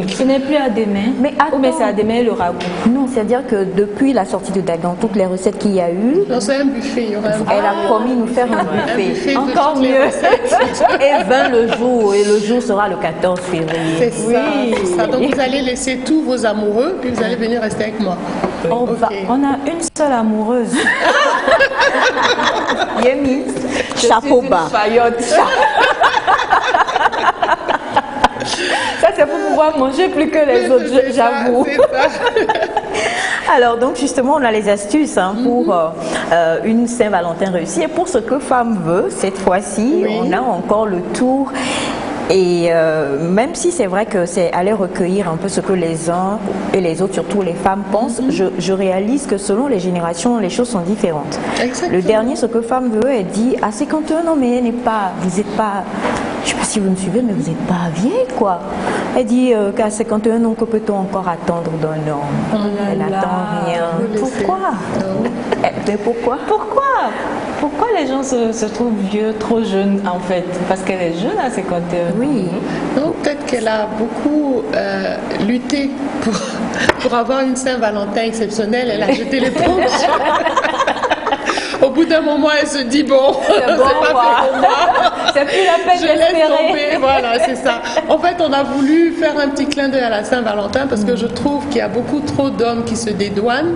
Ce n'est plus à demain. Mais c'est à demain le ragoût. Non, c'est-à-dire que depuis la sortie de Dagan, toutes les recettes qu'il y a eu. Non, c'est un buffet. Elle a promis de nous faire un buffet. Encore mieux. Et 20 le jour. Et le jour sera le 14 février. C'est ça, c'est ça. Donc vous allez laisser tous vos amoureux, puis vous allez venir rester avec moi. On a une seule amoureuse. Yemi, chapeau bas. Ça, c'est pour pouvoir manger plus que les autres, j'avoue. Alors, donc, justement, on a les astuces pour une Saint-Valentin réussie. Et pour ce que femme veut, cette fois-ci, on a encore le tour. Et même si c'est vrai que c'est aller recueillir un peu ce que les uns et les autres, surtout les femmes, pensent, je réalise que selon les générations, les choses sont différentes. Exactement. Le dernier, ce que femme veut, elle dit à 51 ans, mais vous n'êtes pas, je ne sais pas si vous me suivez, mais vous n'êtes pas vieille, quoi. Elle dit qu'à 51 ans, que peut-on encore attendre d'un homme? Elle n'attend rien. Pourquoi? Mais pourquoi? Pourquoi les gens se trouvent vieux, trop jeunes en fait? Parce qu'elle est jeune à 51. Oui. Non, peut-être qu'elle a beaucoup lutté pour avoir une Saint-Valentin exceptionnelle. Elle a jeté l'éponge. Au bout d'un moment, elle se dit bon, c'est pas fait pour moi. C'est plus la peine d'espérer. Voilà, c'est ça. En fait, on a voulu faire un petit clin d'œil à la Saint-Valentin parce que je trouve qu'il y a beaucoup trop d'hommes qui se dédouanent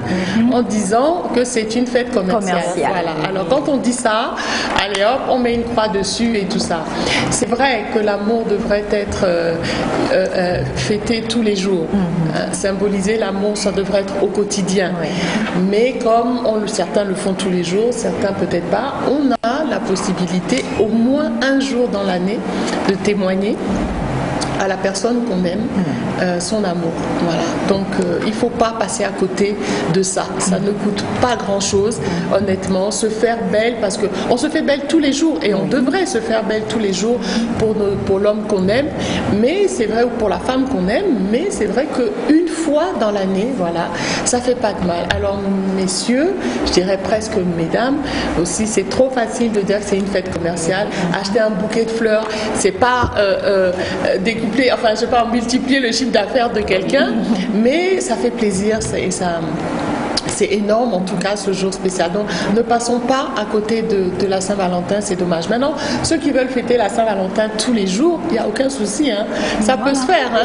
en disant que c'est une fête commerciale. Voilà. Alors quand on dit ça, allez hop, on met une croix dessus et tout ça. C'est vrai que l'amour devrait être fêté tous les jours. Symboliser l'amour, ça devrait être au quotidien. Mais comme certains le font tous les jours, certains peut-être pas, on a la possibilité au moins un jour dans l'année de témoigner à la personne qu'on aime son amour. Voilà. Donc il ne faut pas passer à côté de ça. Ça ne coûte pas grand-chose, honnêtement. Se faire belle, parce qu'on se fait belle tous les jours et on devrait se faire belle tous les jours pour l'homme qu'on aime, mais c'est vrai, ou pour la femme qu'on aime, mais c'est vrai qu'une fois dans l'année, voilà, ça fait pas de mal. Alors messieurs, je dirais presque mesdames aussi, c'est trop facile de dire que c'est une fête commerciale. Acheter un bouquet de fleurs, c'est pas découpler, enfin je sais pas, multiplier le chiffre d'affaires de quelqu'un, mais ça fait plaisir et ça... C'est énorme en tout cas ce jour spécial. Donc ne passons pas à côté de la Saint-Valentin, c'est dommage. Maintenant, ceux qui veulent fêter la Saint-Valentin tous les jours, il n'y a aucun souci. Hein. Ça peut se faire. Hein.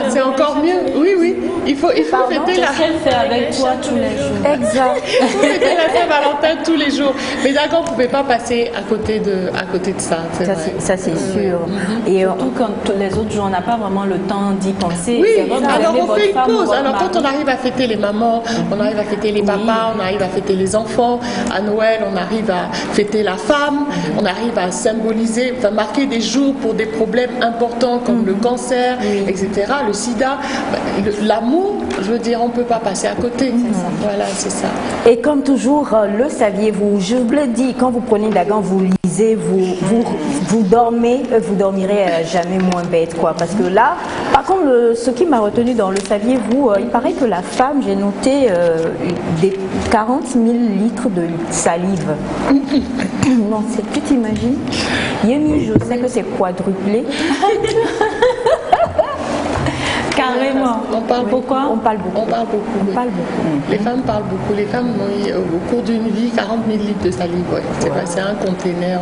C'est encore mieux. Oui. Il faut fêter la faire avec toi tous les jours. Exact. Il faut fêter la Saint-Valentin tous les jours. Mais d'accord, vous ne pouvez pas passer à côté de ça. Ça c'est sûr. Et surtout quand les autres jours, on n'a pas vraiment le temps d'y penser. Oui, alors on fait une pause. Alors quand on arrive à fêter les mamans, on arrive à fêter les papas, on arrive à fêter les enfants, à Noël on arrive à fêter la femme, on arrive à symboliser, enfin marquer des jours pour des problèmes importants comme le cancer, etc., le sida, l'amour, je veux dire, on ne peut pas passer à côté. Voilà, c'est ça. Et comme toujours, le saviez-vous, je vous le dis, quand vous prenez Dagan, vous lisez, vous dormez, vous dormirez jamais moins bête, quoi. Parce que là, par contre, ce qui m'a retenu dans le saviez-vous, il paraît que la femme, j'ai noté des 40 000 litres de salive. Non, tu t'imagines? Yemi, je sais que c'est quadruplé. Carrément. On parle Pourquoi? On parle beaucoup. On parle beaucoup. Les femmes parlent beaucoup. Les femmes ont au cours d'une vie 40 000 litres de salive. Ouais. C'est vrai, c'est un container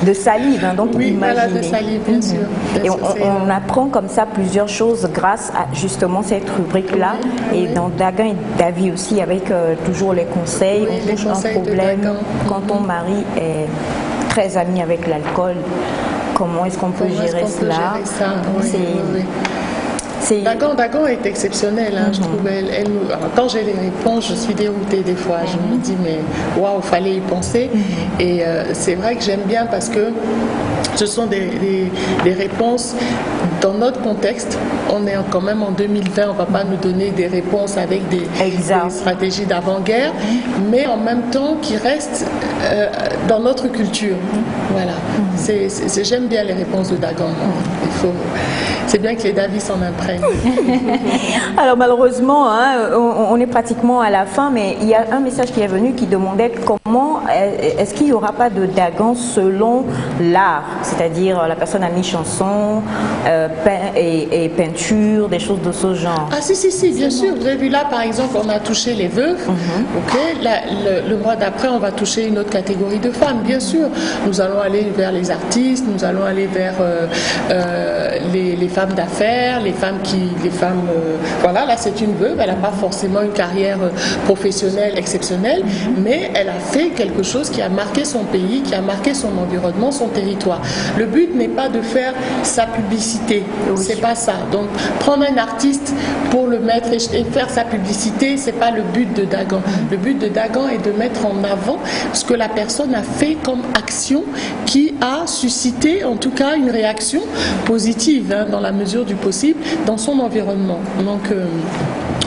de salive, hein, donc oui, imaginez. Voilà, de salive, bien sûr. Et on apprend comme ça plusieurs choses grâce à justement cette rubrique-là. Et dans Dagan et Davi aussi, avec toujours les conseils. On touche un problème quand ton mari est très ami avec l'alcool. Comment est-ce qu'on peut gérer cela? Dagan est exceptionnelle, hein, je trouve. Alors, quand j'ai les réponses, je suis déroutée des fois. Je me dis, mais waouh, fallait y penser. Et c'est vrai que j'aime bien parce que ce sont des réponses dans notre contexte. On est quand même en 2020, on ne va pas nous donner des réponses avec des stratégies d'avant-guerre, mais en même temps qui restent dans notre culture. Voilà. J'aime bien les réponses de Dagan. C'est bien que les Davis s'en imprègnent. Alors malheureusement, on est pratiquement à la fin, mais il y a un message qui est venu qui demandait comment est-ce qu'il n'y aura pas de Dagan selon l'art, c'est-à-dire la personne a mis chanson et peinture, des choses de ce genre. Ah si, bien sûr. Vous avez vu là, par exemple, on a touché les veuves. Le mois d'après, on va toucher une autre catégorie de femmes, bien sûr. Nous allons aller vers les artistes, nous allons aller vers les femmes d'affaires, voilà, là c'est une veuve, elle n'a pas forcément une carrière professionnelle exceptionnelle, mais elle a fait quelque chose qui a marqué son pays, qui a marqué son environnement, son territoire. Le but n'est pas de faire sa publicité, c'est pas ça. Donc prendre un artiste pour le mettre et faire sa publicité, c'est pas le but de Dagan. Le but de Dagan est de mettre en avant ce que la personne a fait comme action qui a suscité en tout cas une réaction positive dans la mesure du possible dans son environnement. Donc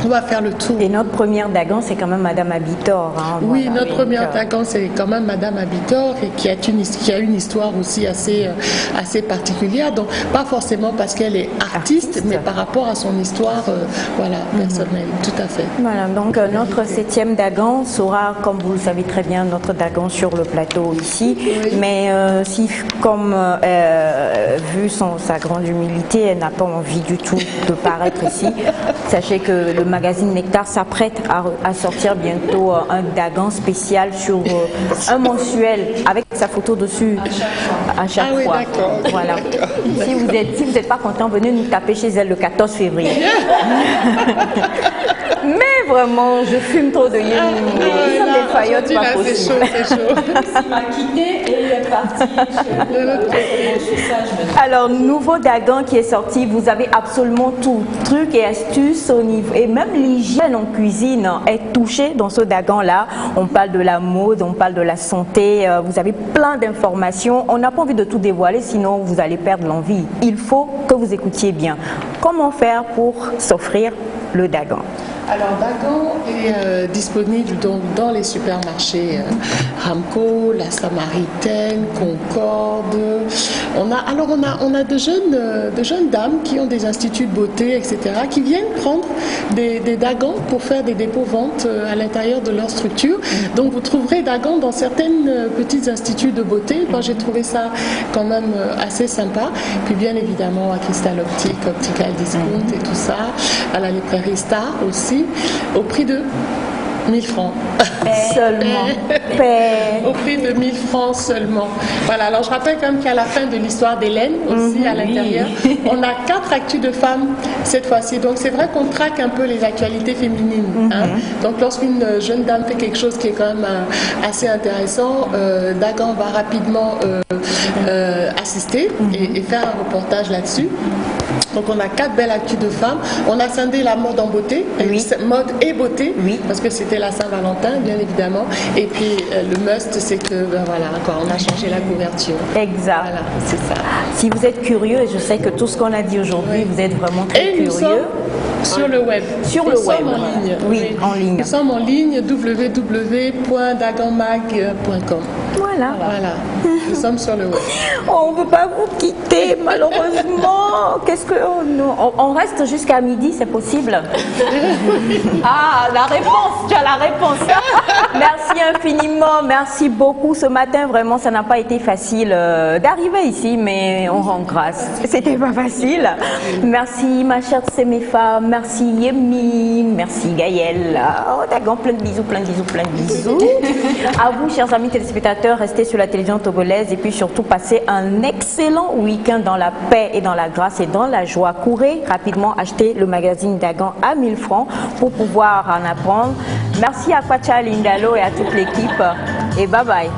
on va faire le tour. Et notre première Dagan, c'est quand même Madame Abitor. Oui, voilà, notre première Dagan, c'est quand même Madame Abitor et qui a une histoire aussi assez particulière. Donc pas forcément parce qu'elle est artiste, mais par rapport à son histoire personnelle. Tout à fait. Voilà, donc notre 7e Dagan sera, comme vous le savez très bien, notre Dagan sur le plateau ici. Oui. Mais si, comme vu sa grande humilité, elle n'a pas envie du tout de paraître ici, sachez que le magazine Nectar s'apprête à sortir bientôt un Dagan spécial sur un mensuel avec sa photo dessus à chaque fois. Voilà. Si vous n'êtes pas content, venez nous taper chez elle le 14 février. Mais vraiment, je fume trop de yémi. Des faillottes pas possible. C'est chaud. Il m'a quitté et il est parti. Alors, nouveau Dagan qui est sorti, vous avez absolument tout, trucs et astuces au niveau, et même l'hygiène en cuisine est touchée dans ce Dagan-là. On parle de la mode, on parle de la santé, vous avez plein d'informations. On n'a pas envie de tout dévoiler, sinon vous allez perdre l'envie. Il faut que vous écoutiez bien. Comment faire pour s'offrir le Dagan? Alors Dagan est disponible donc dans les supermarchés Ramco, La Samaritaine, Concorde. On a de jeunes dames qui ont des instituts de beauté, etc., qui viennent prendre des Dagan pour faire des dépôts-ventes à l'intérieur de leur structure. Donc vous trouverez Dagan dans certaines petites instituts de beauté. Moi j'ai trouvé ça quand même assez sympa. Puis bien évidemment à Cristal Optique, Optical Discount et tout ça, à la librairie Star aussi. Au prix de 1000 francs. Seulement. Au prix de 1000 francs seulement. Voilà, alors je rappelle quand même qu'à la fin de l'histoire d'Hélène, aussi à l'intérieur, on a 4 actus de femmes cette fois-ci. Donc c'est vrai qu'on traque un peu les actualités féminines. Donc lorsqu'une jeune dame fait quelque chose qui est quand même assez intéressant, Dagan va rapidement assister et faire un reportage là-dessus. Donc on a 4 belles actus de femmes. On a scindé la mode en beauté, mode et beauté, parce que c'était la Saint-Valentin, bien évidemment. Et puis le must, c'est que on a changé la couverture. Exact. Voilà, c'est ça. Si vous êtes curieux, et je sais que tout ce qu'on a dit aujourd'hui, vous êtes vraiment très curieux. Sur le web. Sur le web. En ligne. Oui, en ligne. Nous sommes en ligne www.daganmag.com. Voilà. Nous sommes sur le web. On ne veut pas vous quitter, malheureusement. Qu'est-ce que on reste jusqu'à midi, c'est possible? Ah, la réponse. Tu as la réponse. Merci infiniment. Merci beaucoup. Ce matin, vraiment, ça n'a pas été facile d'arriver ici, mais on rend grâce. C'était pas facile. Merci, ma chère Semefa. Merci, Yemi. Merci, Gaël. Oh, Dagan, plein de bisous, plein de bisous, plein de bisous. À vous, chers amis téléspectateurs, restez sur la télévision togolaise et puis surtout passez un excellent week-end dans la paix et dans la grâce et dans la joie. Courez rapidement acheter le magazine Dagan à 1000 francs pour pouvoir en apprendre. Merci à Kwacha Lindalo et à toute l'équipe et bye bye.